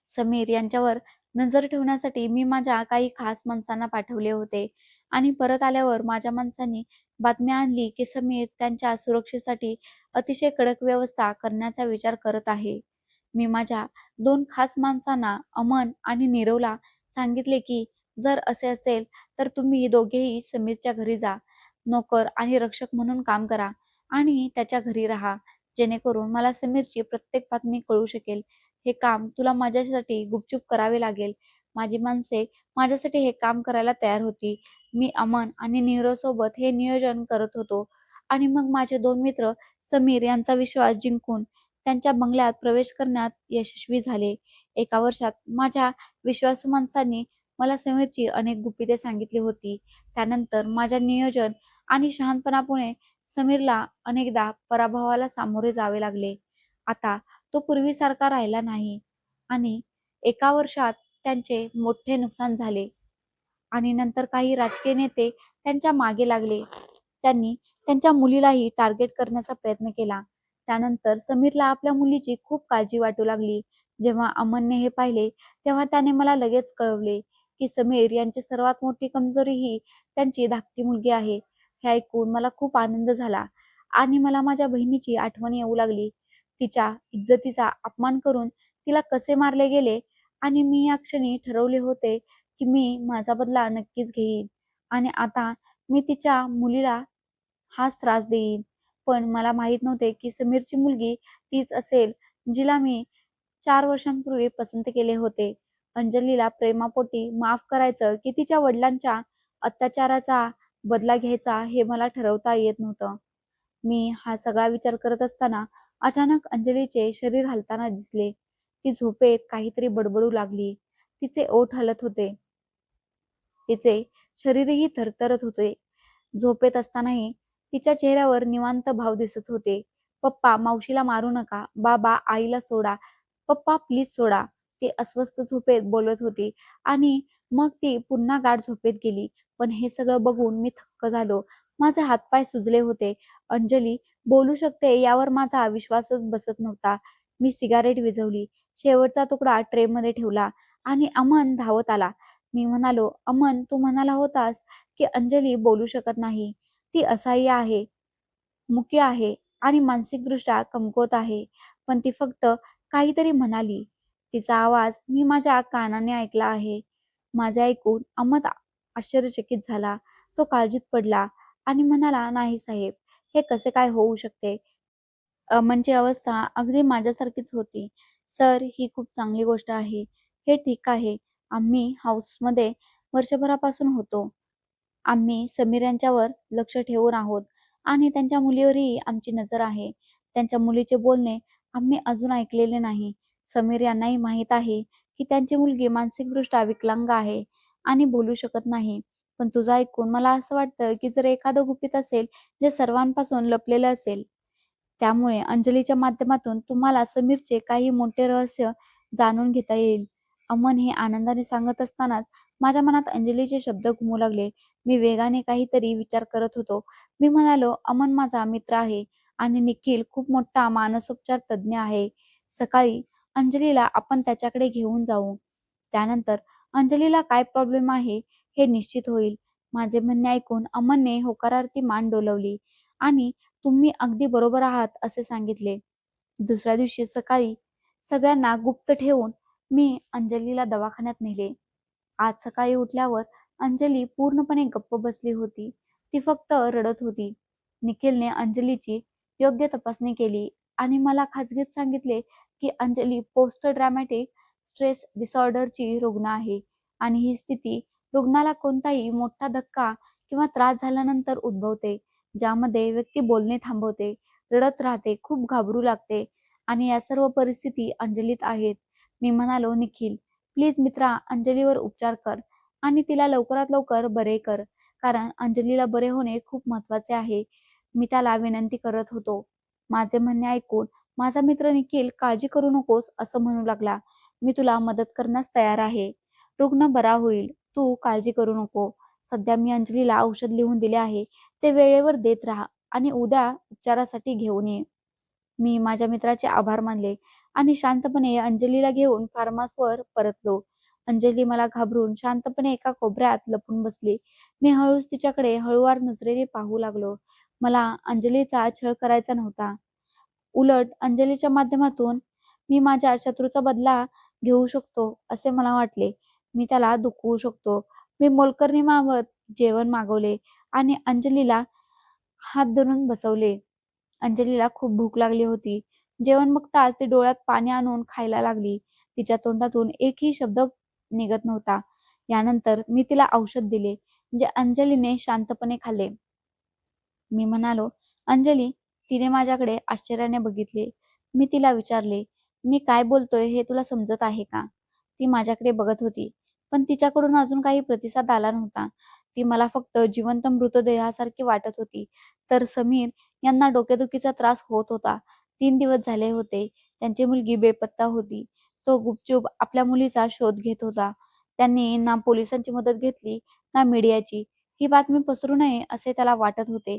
समीर यांच्यावर नजर ठेवण्यासाठी मी माझ्या काही खास माणसांना पाठवले होते आणि परत आल्यावर माझ्या माणसांनी बातमी आणली की समीर त्यांच्या सुरक्षेसाठी अतिशय कडक व्यवस्था करण्याचा विचार करत आहे. मी माझ्या 2 खास माणसांना अमन आणि नीरवला सांगितले की जर असे असेल तर तुम्ही दोघेही समीरच्या घरी जा. नोकर आणि रक्षक म्हणून काम करा आणि त्याच्या घरी राहा, जेणेकरून मला समीरची प्रत्येक बातमी कळू शकेल. हे काम तुला माझ्यासाठी गुपचूप करावे लागेल. माझी माणसे माझ्यासाठी हे काम करायला तयार होती. मी अमन आणि नीरव सोबत हे नियोजन करत होतो आणि मग माझे 2 मित्र समीर यांचा विश्वास जिंकून त्यांच्या बंगल्यात प्रवेश करण्यात यशस्वी झाले. एका वर्षात माझ्या विश्वासू माणसांनी मला समीरची अनेक गुपिते सांगितली होती. त्यानंतर माझ्या नियोजन आणि शहाणपणामुळे समीरला अनेकदा पराभवाला सामोरे जावे लागले. आता तो पूर्वीसारखा राहिला नाही आणि एका वर्षात त्यांचे मोठे नुकसान झाले आणि नंतर काही राजकीय नेते त्यांच्या मागे लागले. त्यांनी त्यांच्या मुलीलाही टार्गेट करण्याचा प्रयत्न केला. त्यानंतर समीरला आपल्या मुलीची खूप काळजी वाटू लागली. जेव्हा अमनने हे पाहिले, तेव्हा त्याने मला लगेच कळवले की समीर यांची सर्वात मोठी कमजोरी ही त्यांची धाकटी मुलगी आहे. हे ऐकून मला खूप आनंद झाला आणि मला माझ्या बहिणीची आठवण येऊ लागली. तिच्या इज्जतीचा अपमान करून तिला कसे मारले गेले आणि मी या क्षणी ठरवले होते की मी माझा बदला नक्कीच घेईन आणि आता मी तिच्या मुलीला हाच त्रास देईन. पण मला माहीत नव्हते की समीरची मुलगी तीच असेल जिला मी 4 वर्षांपूर्वी पसंत केले होते. अंजलीला प्रेमापोटी माफ करायचं की तिच्या वडिलांच्या अत्याचाराचा बदला घ्यायचा हे मला ठरवता येत नव्हतं. मी हा सगळा विचार करत असताना अचानक अंजलीचे शरीर हलताना दिसले. ती झोपेत काहीतरी बडबडू लागली. तिचे ओठ हलत होते. तिचे शरीरही थरथरत होते. झोपेत असतानाही तिच्या चेहऱ्यावर निवांत भाव दिसत होते. "पप्पा, मावशीला मारू नका. बाबा, आईला सोडा. पप्पा, प्लीज सोडा." ती अस्वस्थ झोपेत बोलत होती आणि मग ती पुन्हा गाढ झोपेत गेली. पण हे सगळं बघून मी थक्क झालो. माझे हातपाय सुजले होते. अंजली बोलू शकते यावर माझा विश्वासच बसत नव्हता. मी सिगारेट विझवली. शेवटचा तुकडा ट्रेमध्ये ठेवला आणि अमन धावत आला. मी म्हणालो, "अमन, तू म्हणाला होतास की अंजली बोलू शकत नाही. ती असहाय्य आहे, मुकी आहे आणि मानसिकदृष्ट्या कमकुवत आहे. पण ती फक्त काहीतरी म्हणाली." तिचा आवाज मी माझ्या कानाने ऐकला आहे. माझे ऐकून अहमद आश्चर्यचकित झाला. तो काळजीत पडला आणि म्हणाला, "नाही साहेब, हे कसे काय होऊ शकते?" अमनची अवस्था अगदी माझ्यासारखीच होती. "सर, ही खूप चांगली गोष्ट आहे. हे ठीक आहे. आम्ही हाऊसमध्ये वर्षभरापासून होतो. आम्ही समीर यांच्यावर लक्ष ठेवून आहोत आणि त्यांच्या मुलीवरही आमची नजर आहे. त्यांच्या मुलीचे बोलणे आम्ही अजून ऐकलेले नाही. समीर यांनाही माहीत आहे की त्यांची मुलगी मानसिकदृष्ट्या विकलांग आहे आणि बोलू शकत नाही. पण तुझं ऐकून मला असं वाटतं की जर एखादं गुपित असेल जे सर्वांपासून लपलेलं असेल. त्यामुळे अंजलीच्या माध्यमातून तुम्हाला समीरचे काही मोठे रहस्य जाणून घेता येईल." अमन हे आनंदाने सांगत असतानाच माझ्या मनात अंजलीचे शब्द घुमू लागले. मी वेगाने काहीतरी विचार करत होतो. मी म्हणालो, "अमन माझा मित्र आहे आणि निखिल खूप मोठा मानसोपचार तज्ञ आहे. सकाळी अंजलीला आपण त्याच्याकडे घेऊन जाऊ. त्यानंतर अंजलीला काय प्रॉब्लेम आहे हे निश्चित होईल." माझे म्हणणे ऐकून अमनने होकारार्थी मान डोलवली आणि "तुम्ही अगदी बरोबर आहात," असे सांगितले. दुसऱ्या दिवशी सकाळी सगळ्यांना गुप्त ठेवून मी अंजलीला दवाखान्यात नेले. आज सकाळी उठल्यावर अंजली पूर्णपणे गप्प बसली होती. ती फक्त रडत होती. निखिलने अंजलीची योग्य तपासणी केली आणि मला खाजगीत सांगितले की अंजली पोस्ट ड्रॅमॅटिक स्ट्रेस डिसऑर्डरची रुग्ण आहे आणि ही स्थिती रुग्णाला कोणताही मोठा धक्का किंवा त्रास झाल्यानंतर उद्भवते, ज्यामध्ये व्यक्ती बोलणे थांबवते, रडत राहते, खूप घाबरू लागते आणि या सर्व परिस्थिती अंजलीत आहेत. मी म्हणालो, "निखिल, प्लीज मित्रा, अंजलीवर उपचार कर आणि तिला लवकरात लवकर बरे कर, कारण अंजलीला बरे होणे खूप महत्त्वाचे आहे." मी त्याला विनंती करत होतो. माझे म्हणणे ऐकून माझा मित्र निखिल "काळजी करू नकोस," असं म्हणू लागला. "मी तुला मदत करण्यास तयार आहे. रुग्ण बरा होईल. तू काळजी करू नको. सध्या मी अंजलीला औषध लिहून दिले आहे. ते वेळेवर देत राहा आणि उद्या उपचारासाठी घेऊन ये." मी माझ्या मित्राचे आभार मानले आणि शांतपणे अंजलीला घेऊन फार्मासवर परतलो. अंजली मला घाबरून शांतपणे एका कोपऱ्यात लपून बसली. मी हळूच तिच्याकडे हळूवार नजरेने पाहू लागलो. मला अंजलीचा छळ करायचा नव्हता. उलट अंजलीच्या माध्यमातून मी माझ्या शत्रूचा बदला घेऊ शकतो असे मला वाटले. मी त्याला दुखवू शकतो. मी मोलकरणी मागत जेवण मागवले आणि अंजलीला हात धरून बसवले. अंजलीला खूप भूक लागली होती. जेवण बघताच ती डोळ्यात पाणी आणून खायला लागली. तिच्या तोंडातून एकही शब्द निघत नव्हता. यानंतर मी तिला औषध दिले, जे अंजलीने शांतपणे खाल्ले. मी म्हणालो, "अंजली." तिने माझ्याकडे आश्चर्याने बघितले. मी तिला विचारले, "मी काय बोलतोय हे तुला समजत आहे का?" ती माझ्याकडे बघत होती, पण तिच्याकडून अजून काही प्रतिसाद आला नव्हता. ती मला फक्त जिवंत मृतदेहासारखी वाटत होती. तर समीर यांना डोकेदुखीचा त्रास होत होता. 3 दिवस झाले होते. त्यांची मुलगी बेपत्ता होती. तो गुपचूप आपल्या मुलीचा शोध घेत होता. त्यांनी ना पोलिसांची मदत घेतली, ना मीडियाची. ही बातमी पसरू नये असे त्याला वाटत होते,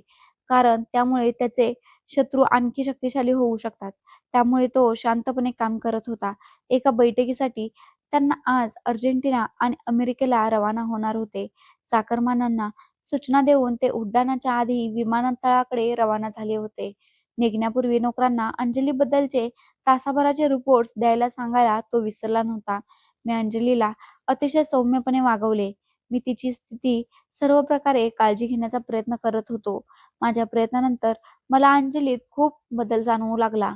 कारण त्यामुळे त्याचे शत्रू आणखी शक्तिशाली होऊ शकतात. त्यामुळे तो शांतपणे काम करत होता. एका बैठकीसाठी त्यांना आज अर्जेंटिना आणि अमेरिकेला रवाना होणार होते. चाकरमान्यांना सूचना देऊन ते उड्डाणाच्या आधी विमानतळाकडे रवाना झाले होते. निघण्यापूर्वी नोकरांना अंजलीबद्दलचे तासाभराचे रिपोर्ट्स द्यायला सांगायला तो विसरला नव्हता. मी अंजलीला अतिशय सौम्यपणे वागवले. मी तिची स्थिती सर्व प्रकारे काळजी घेण्याचा प्रयत्न करत होतो. माझ्या प्रयत्नानंतर मला अंजलीत खूप बदल जाणवू लागला.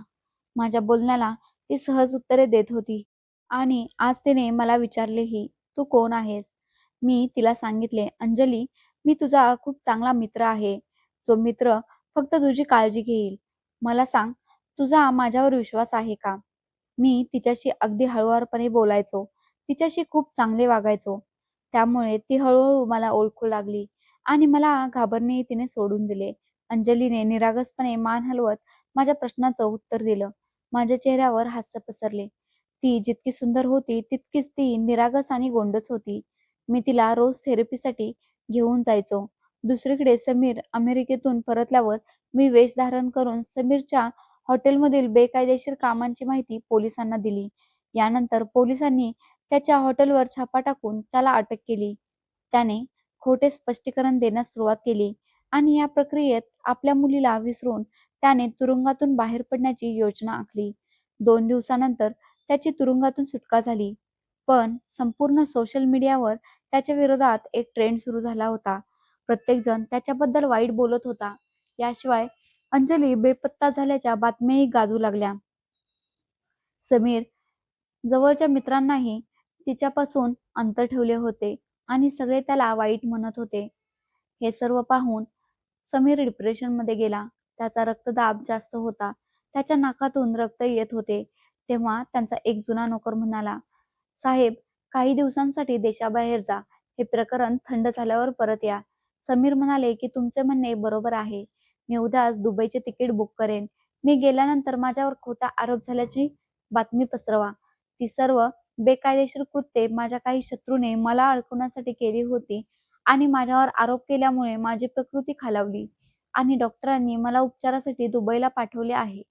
माझ्या बोलण्याला ती सहज उत्तरे देत होती आणि आज तिने मला विचारलेही, "तू कोण आहेस?" मी तिला सांगितले, "अंजली, मी तुझा खूप चांगला मित्र आहे, जो मित्र फक्त तुझी काळजी घेईल. मला सांग, तुझा माझ्यावर विश्वास आहे का?" मी तिच्याशी अगदी हळुवारपणे बोलायचो. तिच्याशी खूप चांगले वागायचो. त्यामुळे ती हळूहळू मला ओळखू लागली आणि मला घाबरणे तिने सोडून दिले. अंजलीने निरागसपणे मान हलवत माझ्या प्रश्नाचं उत्तर दिलं. माझ्या चेहऱ्यावर हास्य पसरले. ती जितकी सुंदर होती, तितकीच ती निरागस आणि गोंडस होती. मी तिला रोज थेरपीसाठी घेऊन जायचो. दुसरीकडे समीर अमेरिकेतून परतल्यावर मी वेष धारण करून समीरच्या हॉटेलमधील बेकायदेशीर कामांची माहिती पोलिसांना दिली. यानंतर पोलिसांनी त्याच्या हॉटेलवर छापा टाकून त्याला अटक केली. त्याने खोटे स्पष्टीकरण देण्यास सुरुवात केली आणि या प्रक्रियेत आपल्या मुलीला विसरून त्याने तुरुंगातून बाहेर पडण्याची योजना आखली. 2 दिवसानंतर त्याची तुरुंगातून सुटका झाली. पण संपूर्ण सोशल मीडियावर त्याच्या विरोधात एक ट्रेंड सुरू झाला होता. प्रत्येकजण त्याच्याबद्दल वाईट बोलत होता. याशिवाय अंजली बेपत्ता झाल्याच्या बातम्याही गाजू लागल्या. समीर जवळच्या मित्रांनाही तिच्यापासून अंतर ठेवले होते आणि सगळे त्याला वाईट म्हणत होते. हे सर्व पाहून समीर डिप्रेशनमध्ये गेला. त्याचा रक्तदाब जास्त होता. त्याच्या नाकातून रक्त येत होते. तेव्हा त्यांचा एक जुना नोकर म्हणाला, "साहेब, काही दिवसांसाठी देशाबाहेर जा. हे प्रकरण थंड झाल्यावर परत या." समीर म्हणाले की तुमचे म्हणणे बरोबर आहे. मी उद्याच दुबईचे तिकीट बुक करेन. मी गेल्यानंतर माझ्यावर खोटा आरोप झाल्याची बातमी पसरवा. ती सर्व बेकायदेशीर कृत्ये माझ्या काही शत्रूने मला अडकवण्यासाठी केली होती आणि माझ्यावर आरोप केल्यामुळे माझी प्रकृती खालावली आणि डॉक्टरांनी मला उपचारासाठी दुबईला पाठवले आहे.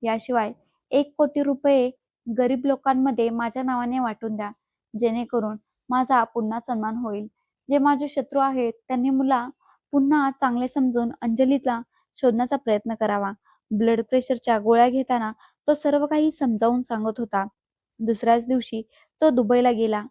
याशिवाय 1 कोटी रुपये गरीब लोकांमध्ये माझ्या नावाने वाटून द्या, जेणेकरून माझा पुन्हा सन्मान होईल. जे माझे शत्रू आहेत त्यांनी मला पुन्हा चांगले समजून अंजलीला शोधण्याचा प्रयत्न करावा. ब्लड प्रेशरच्या गोळ्या घेताना तो सर्व काही समजावून सांगत होता. दुसऱ्याच दिवशी तो दुबईला गेला.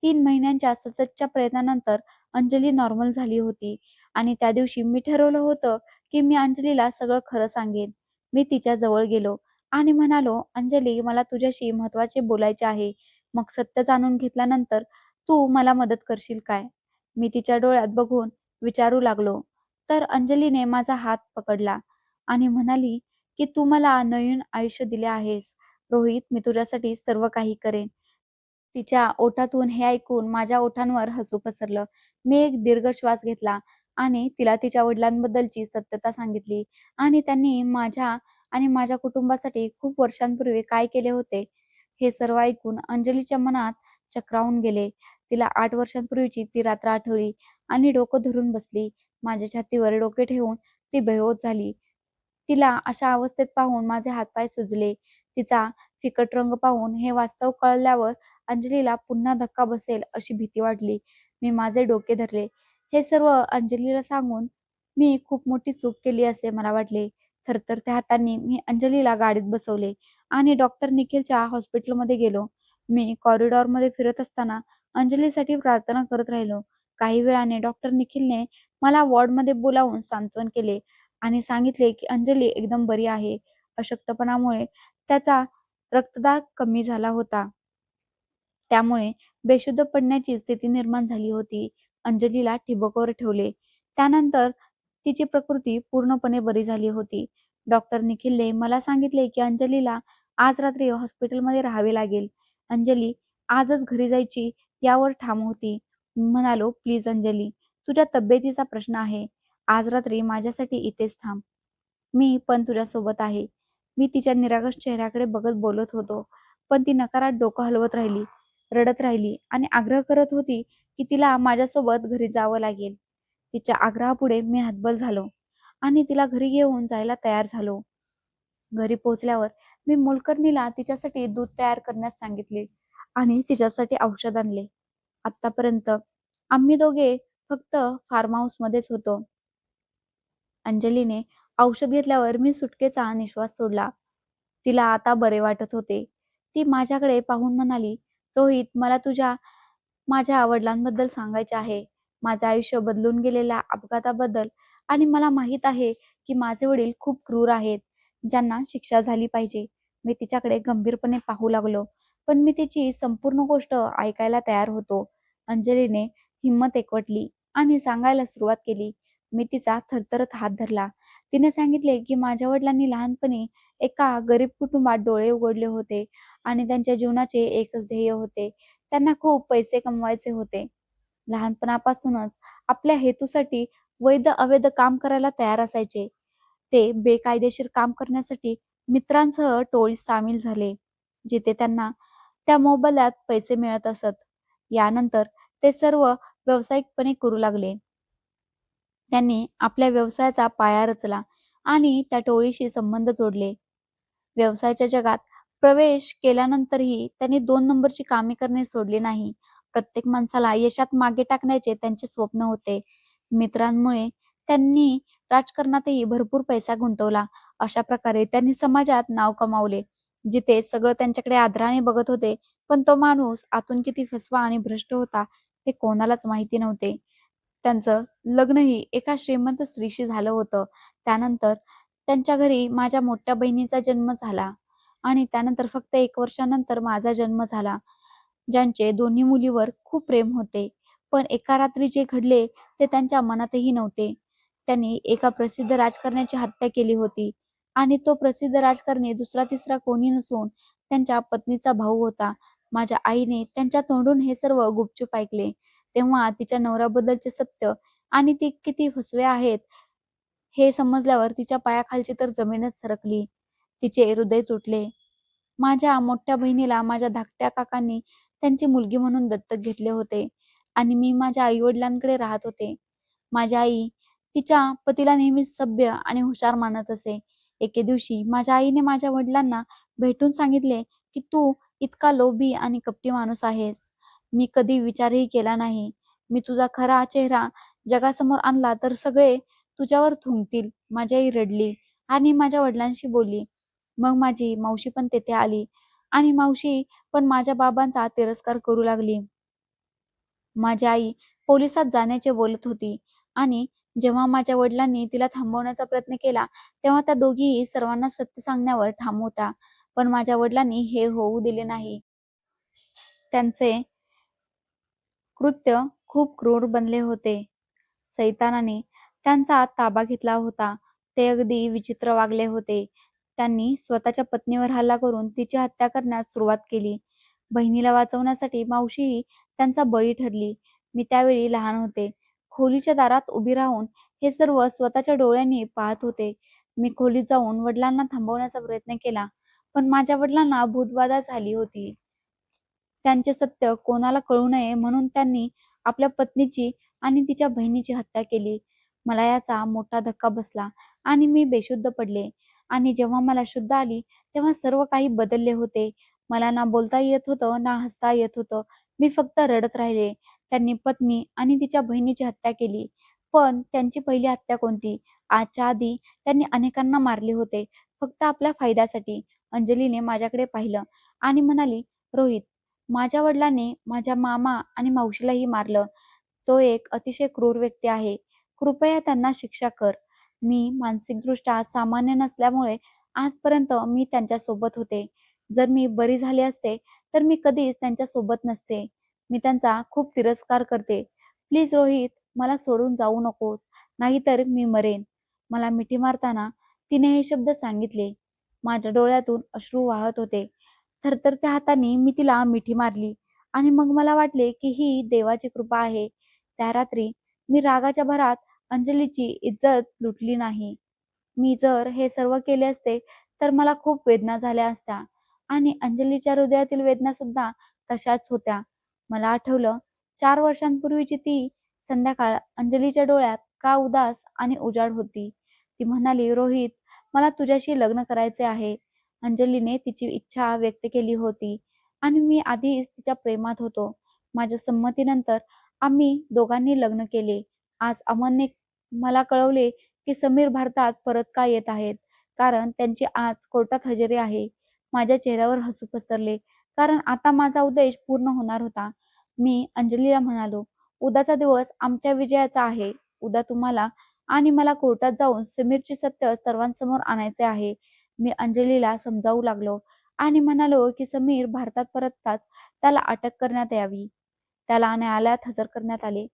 3 महिन्यांच्या सततच्या प्रयत्नानंतर अंजली नॉर्मल झाली होती आणि त्या दिवशी मी ठरवलं होतं की मी अंजलीला सगळं खरं सांगेन. मी तिच्या जवळ गेलो आणि म्हणालो, "अंजली, मला तुझ्याशी महत्त्वाचे बोलायचे आहे. मग सत्य जाणून घेतल्यानंतर तू मला मदत करशील काय?" मी तिच्या डोळ्यात बघून विचारू लागलो. तर अंजलीने माझा हात पकडला आणि म्हणाली, की "तू मला नवीन आयुष्य दिले आहेस. रोहित, मी तुझ्यासाठी सर्व काही करेन." तिच्या ओठातून हे ऐकून माझ्या ओठांवर हसू पसरलं. मी एक दीर्घ श्वास घेतला आणि तिला तिच्या वडिलांबद्दलची सत्यता सांगितली आणि त्यांनी माझ्या आणि माझ्या कुटुंबासाठी खूप वर्षांपूर्वी काय केले होते, हे सर्व ऐकून अंजलीच्या मनात चक्रावून गेले. तिला 8 वर्षांपूर्वीची ती रात्र आठवली आणि डोकं धरून बसली. माझ्या छातीवर डोके ठेवून ती बेहोश झाली. तिला अशा अवस्थेत पाहून माझे हातपाय सुजले. तिचा फिकट रंग पाहून हे वास्तव कळल्यावर अंजलीला पुन्हा धक्का बसेल अशी भीती वाटली. मी माझे डोके धरले. हे सर्व अंजलीला सांगून मी खूप मोठी चूक केली असे मला वाटले. थरथरत्या हातांनी मी अंजलीला गाडीत बसवले आणि डॉक्टर निखिलच्या हॉस्पिटलमध्ये गेलो. मी कॉरिडॉरमध्ये फिरत असताना अंजलीसाठी प्रार्थना करत राहिलो. काही वेळाने डॉक्टर निखिलने मला वॉर्डमध्ये बोलावून सांत्वन केले आणि सांगितले की अंजली एकदम बरी आहे. अशक्तपणामुळे त्याचा रक्तदाब कमी झाला होता. त्यामुळे बेशुद्ध पडण्याची स्थिती निर्माण झाली होती. अंजलीला ठिबकवर ठेवले. त्यानंतर तिची प्रकृती पूर्णपणे बरी झाली होती. डॉक्टर निखिलने मला सांगितले की अंजलीला आज रात्री हॉस्पिटलमध्ये राहावे लागेल. अंजली आजच घरी जायची यावर ठाम होती. मी म्हणालो, "प्लीज अंजली, तुझ्या तब्येतीचा प्रश्न आहे. आज रात्री माझ्यासाठी इथेच थांब. मी पण तुझ्यासोबत आहे." मी तिच्या निरागस चेहऱ्याकडे बघत बोलत होतो, पण ती नकारात डोकं हलवत राहिली, रडत राहिली आणि आग्रह करत होती की तिला माझ्यासोबत घरी जावं लागेल. तिच्या आग्रहापुढे मी हतबल झालो आणि तिला घरी घेऊन जायला तयार झालो. घरी पोहोचल्यावर मी मोलकरणीला तिच्यासाठी दूध तयार करण्यास सांगितले आणि तिच्यासाठी औषध आणले. आत्तापर्यंत आम्ही दोघे फक्त फार्म हाऊसमध्येच होतो. अंजलीने औषध घेतल्यावर मी सुटकेचा निश्वास सोडला. तिला आता बरे वाटत होते. ती माझ्याकडे पाहून म्हणाली, "रोहित, मला तुझ्या माझ्या वडिलांबद्दल सांगायचे आहे. माझं आयुष्य बदलून गेलेल्या अपघाताबद्दल आणि मला माहीत आहे, की माझे वडील खूप क्रूर आहेत, ज्यांना शिक्षा झाली पाहिजे. मी तिच्याकडे गंभीरपणे पाहू लागलो, पण मी तिची संपूर्ण गोष्ट ऐकायला तयार होतो. अंजलीने हिंमत एकवटली आणि सांगायला सुरुवात केली. मी तिचा थरथरत हात धरला. तिने सांगितले, की माझ्या वडिलांनी लहानपणी एका गरीब कुटुंबात डोळे उघडले होते आणि त्यांच्या जीवनाचे एकच ध्येय होते. त्यांना खूप पैसे कमवायचे होते. लहानपणापासूनच आपल्या हेतूसाठी वैध-अवैध काम करायला तयार असायचे. ते बेकायदेशीर काम करण्यासाठी मित्रांसह टोळीत सामील झाले, जिथे त्यांना त्या मोबदल्यात पैसे मिळत असत. यानंतर ते सर्व व्यावसायिकपणे करू लागले. त्यांनी आपल्या व्यवसायाचा पाया रचला आणि त्या टोळीशी संबंध जोडले. व्यवसायाच्या जगात प्रवेश केल्यानंतरही त्यांनी 2 नंबरची कामे करणे सोडले नाही. प्रत्येक माणसाला यशात मागे टाकण्याचे त्यांचे स्वप्न होते. मित्रांमुळे त्यांनी राजकारणातही भरपूर पैसा गुंतवला. अशा प्रकारे त्यांनी समाजात नाव कमावले. जिथे सगळं त्यांच्याकडे आदराने बघत होते, पण तो माणूस आतून किती फसवा आणि भ्रष्ट होता हे कोणालाच माहिती नव्हते. त्यांचं लग्नही एका श्रीमंत स्त्रीशी झालं होतं. त्यानंतर त्यांच्या घरी माझ्या मोठ्या बहिणीचा जन्म झाला आणि त्यानंतर फक्त 1 वर्षानंतर माझा जन्म झाला. ज्यांचे दोन्ही मुलीवर खूप प्रेम होते. पण एका रात्री जे घडले ते त्यांच्या मनातही नव्हते. त्यांनी एका प्रसिद्ध राजकारण्याची हत्या केली होती आणि तो प्रसिद्ध राजकारणी दुसरा-तिसरा कोणी नसून त्यांच्या पत्नीचा भाऊ होता. माझ्या आईने त्यांच्या तोंडून हे सर्व गुपचूप ऐकले. तेव्हा तिच्या नवऱ्याबद्दलचे सत्य आणि ती किती फसवे आहेत हे समजल्यावर तिच्या पायाखालची तर जमीनच सरकली. तिचे हृदय तुटले. माझ्या मोठ्या बहिणीला माझ्या धाकट्या काकांनी त्यांची मुलगी म्हणून दत्तक घेतले होते आणि मी माझ्या आई-वडिलांकडे राहत होते. माझी आई तिच्या पतीला नेहमीच सभ्य आणि हुशार मानत असे. एके दिवशी माझ्या आईने माझ्या वडिलांना भेटून सांगितले, की "तू इतका लोभी आणि कपटी माणूस आहेस. मी कधी विचारही केला नाही. मी तुझा खरा चेहरा जगासमोर आणला तर सगळे तुझ्यावर थुंकतील." माझी आई रडली आणि माझ्या वडिलांशी बोलली. मग माझी मावशी पण तेथे आली आणि मावशी पण माझ्या बाबांचा तिरस्कार करू लागली. माझी आई पोलिसात जाण्याचे बोलत होती आणि जेव्हा माझ्या वडिलांनी तिला थांबवण्याचा प्रयत्न केला, तेव्हा त्या दोघीही सर्वांना सत्य सांगण्यावर ठाम होत्या. पण माझ्या वडिलांनी हे होऊ दिले नाही. त्यांचे कृत्य खूप क्रूर बनले होते. सैतानाने त्यांचा ताबा घेतला होता. ते अगदी विचित्र वागले होते. त्यांनी स्वतःच्या पत्नीवर हल्ला करून तिची हत्या करण्यास सुरुवात केली. बहिणीला वाचवण्यासाठी मावशीही त्यांचा बळी ठरली. मी त्यावेळी लहान होते. खोलीच्या दारात उभी राहून हे सर्व स्वतःच्या डोळ्यांनी पाहत होते. मी खोलीत जाऊन वडिलांना थांबवण्याचा प्रयत्न केला, पण माझ्या वडिलांना भूतबाधा झाली होती. त्यांचे सत्य कोणाला कळू नये म्हणून त्यांनी आपल्या पत्नीची आणि तिच्या बहिणीची हत्या केली. मला याचा मोठा धक्का बसला आणि मी बेशुद्ध पडले आणि जेव्हा मला शुद्ध आली तेव्हा सर्व काही बदलले होते. मला ना बोलता येत होतं, ना हसता येत होतं. मी फक्त रडत राहिले. त्यांनी पत्नी आणि तिच्या बहिणीची हत्या केली. पण त्यांची पहिली हत्या कोणती? आजच्या आधी त्यांनी अनेकांना मारले होते, फक्त आपल्या फायद्यासाठी. अंजलीने माझ्याकडे पाहिलं आणि म्हणाली, "रोहित, माझ्या वडिलांनी माझ्या मामा आणि मावशीलाही मारलं. तो एक अतिशय क्रूर व्यक्ती आहे. कृपया त्यांना शिक्षा कर." मी मानसिकदृष्ट्या सामान्य नसल्यामुळे आजपर्यंत मी त्यांच्यासोबत होते. जर मी बरी झाले असते, तर मी कधीच त्यांच्यासोबत नसते. मी त्यांचा खूप तिरस्कार करते. प्लीज रोहित, मला सोडून जाऊ नकोस, नाहीतर मी मरेन. मला मिठी मारताना तिने हे शब्द सांगितले. माझ्या डोळ्यातून अश्रू वाहत होते. थरथरत्या हाताने मी तिला मिठी मारली आणि मग मला वाटले की ही देवाची कृपा आहे. त्या रात्री मी रागाच्या भरात अंजलीची इज्जत लुटली नाही. मी जर हे सर्व केले असते तर मला खूप वेदना झाल्या असत्या आणि अंजलीच्या हृदयातील वेदना सुद्धा तशाच होत्या. मला आठवलं 4 वर्षांपूर्वीची ती संध्याकाळ अंजलीच्या डोळ्यात का उदास आणि उजाड होती. ती म्हणाली, "रोहित, मला तुझ्याशी लग्न करायचे आहे." अंजलीने तिची इच्छा व्यक्त केली होती आणि मी आधीच तिच्या प्रेमात होतो. माझ्या संमतीनंतर आम्ही दोघांनी लग्न केले. आज अमनने मला कळवले की समीर भारतात परत का येत आहेत, कारण त्यांची आज कोर्टात हजेरी आहे. माझ्या चेहऱ्यावर हसू पसरले, कारण आता माझा उद्देश पूर्ण होणार होता. मी अंजलीला म्हणालो, "उद्याचा दिवस आमच्या विजयाचा आहे. उद्या तुम्हाला आणि मला कोर्टात जाऊन समीरचे सत्य सर्वांसमोर आणायचे आहे." मी अंजलीला समजावू लागलो आणि म्हणालो, की समीर भारतात परतताच त्याला अटक करण्यात यावी. त्याला न्यायालयात हजर करण्यात आले.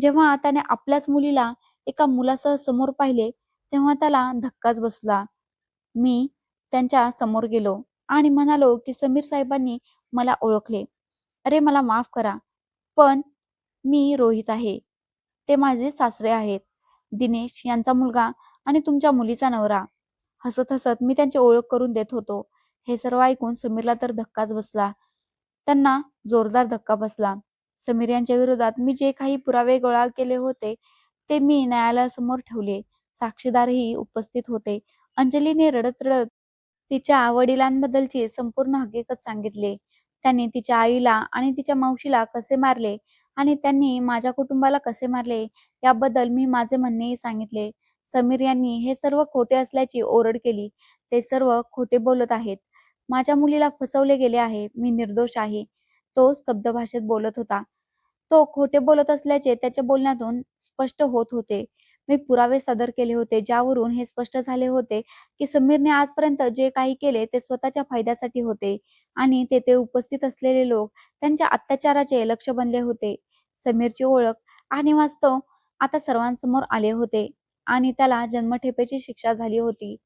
जेव्हा त्याने आपल्याच मुलीला एका मुलासह समोर पाहिले, तेव्हा त्याला धक्काच बसला. मी त्यांच्या समोर गेलो आणि म्हणालो, की समीर साहेबांनी मला ओळखले. "अरे, मला माफ करा, पण मी रोहित आहे. ते माझे सासरे आहेत. दिनेश यांचा मुलगा आणि तुमच्या मुलीचा नवरा." हसत-हसत मी त्यांची ओळख करून देत होतो. हे सर्व ऐकून समीरला तर धक्काच बसला. त्यांना जोरदार धक्का बसला. समीर यांच्या विरोधात मी जे काही पुरावे गोळा केले होते, ते मी न्यायालयासमोर ठेवले. साक्षीदारही उपस्थित होते. अंजलीने रडत-रडत तिच्या वडिलांबद्दलची संपूर्ण हकीकत सांगितली. त्यांनी तिच्या आईला आणि तिच्या मावशीला कसे मारले आणि त्यांनी माझ्या कुटुंबाला कसे मारले याबद्दल मी माझे म्हणणेही सांगितले. समीर यांनी हे सर्व खोटे असल्याची ओरड केली. ते सर्व खोटे बोलत आहेत. माझ्या मुलीला फसवले गेले आहे. मी निर्दोष आहे. तो स्तब्ध भाषेत बोलत होता. तो खोटे बोलत असल्याचे त्याच्या बोलण्यातून स्पष्ट होत होते. मी पुरावे सादर केले होते, ज्यावरून हे स्पष्ट झाले होते, की समीरने आजपर्यंत जे काही केले ते स्वतःच्या फायद्यासाठी होते आणि तेथे उपस्थित असलेले लोक त्यांच्या अत्याचाराचे लक्ष्य बनले होते. समीरची ओळख आणि वास्तव आता सर्वांसमोर आले होते आणि त्याला जन्मठेपेची शिक्षा झाली होती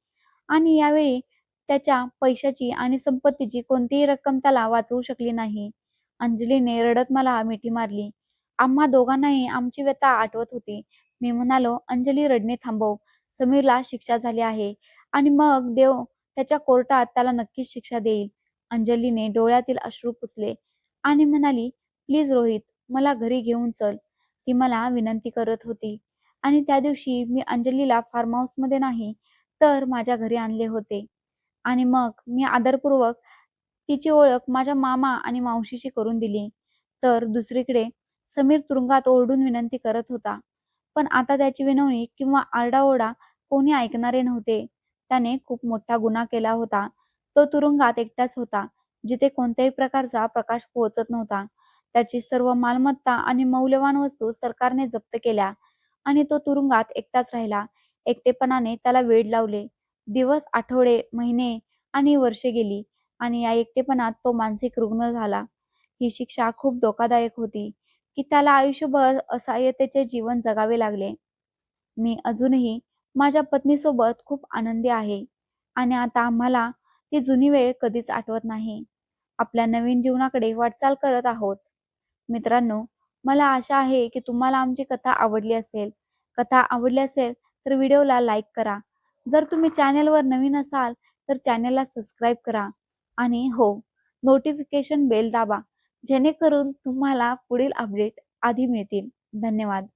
आणि यावेळी त्याच्या पैशाची आणि संपत्तीची कोणतीही रक्कम त्याला वाचवू शकली नाही. अंजलीने रडत मला मिठी मारली. आम्हा दोघांनाही आमची व्यथा आठवत होती. मी म्हणालो, "अंजली, रडणे थांबव. समीरला शिक्षा झाली आहे आणि मग देव त्याच्या कोर्टात त्याला नक्कीच शिक्षा देईल." अंजलीने डोळ्यातील अश्रू पुसले आणि म्हणाली, "प्लीज रोहित, मला घरी घेऊन चल." ती मला विनंती करत होती आणि त्या दिवशी मी अंजलीला फार्म हाऊसमध्ये नाही, तर माझ्या घरी आणले होते आणि मग मी आदरपूर्वक तिची ओळख माझ्या मामा आणि मावशीशी करून दिली. तर दुसरीकडे समीर तुरुंगात ओरडून विनंती करत होता. पण आता त्याची विनवणी किंवा आरडाओरडा कोणी ऐकणारे नव्हते. त्याने खूप मोठा गुन्हा केला होता. तो तुरुंगात एकटाच होता, जिथे कोणत्याही प्रकारचा प्रकाश पोहोचत नव्हता. त्याची सर्व मालमत्ता आणि मौल्यवान वस्तू सरकारने जप्त केल्या आणि तो तुरुंगात एकटाच राहिला. एकटेपणाने त्याला वेड लावले. दिवस, आठवडे, महिने आणि वर्षे गेली आणि या एकटेपणात तो मानसिक रुग्ण झाला. ही शिक्षा खूप धोकादायक होती, की त्याला आयुष्यभर असहाय्यतेचे जीवन जगावे लागले. मी अजूनही माझ्या पत्नीसोबत खूप आनंदी आहे आणि आता आम्हाला ती जुनी वेळ कधीच आठवत नाही. आपल्या नवीन जीवनाकडे वाटचाल करत आहोत. मित्रांनो, मला आशा आहे की तुम्हाला आमची कथा आवडली असेल. कथा आवडली असेल तर व्हिडिओला लाईक करा. जर तुम्ही चॅनेलवर नवीन असाल तर चॅनेलला सबस्क्राईब करा आणि हो, नोटिफिकेशन बेल दाबा, जेणेकरून तुम्हाला पुढील अपडेट आधी मिळतील. धन्यवाद.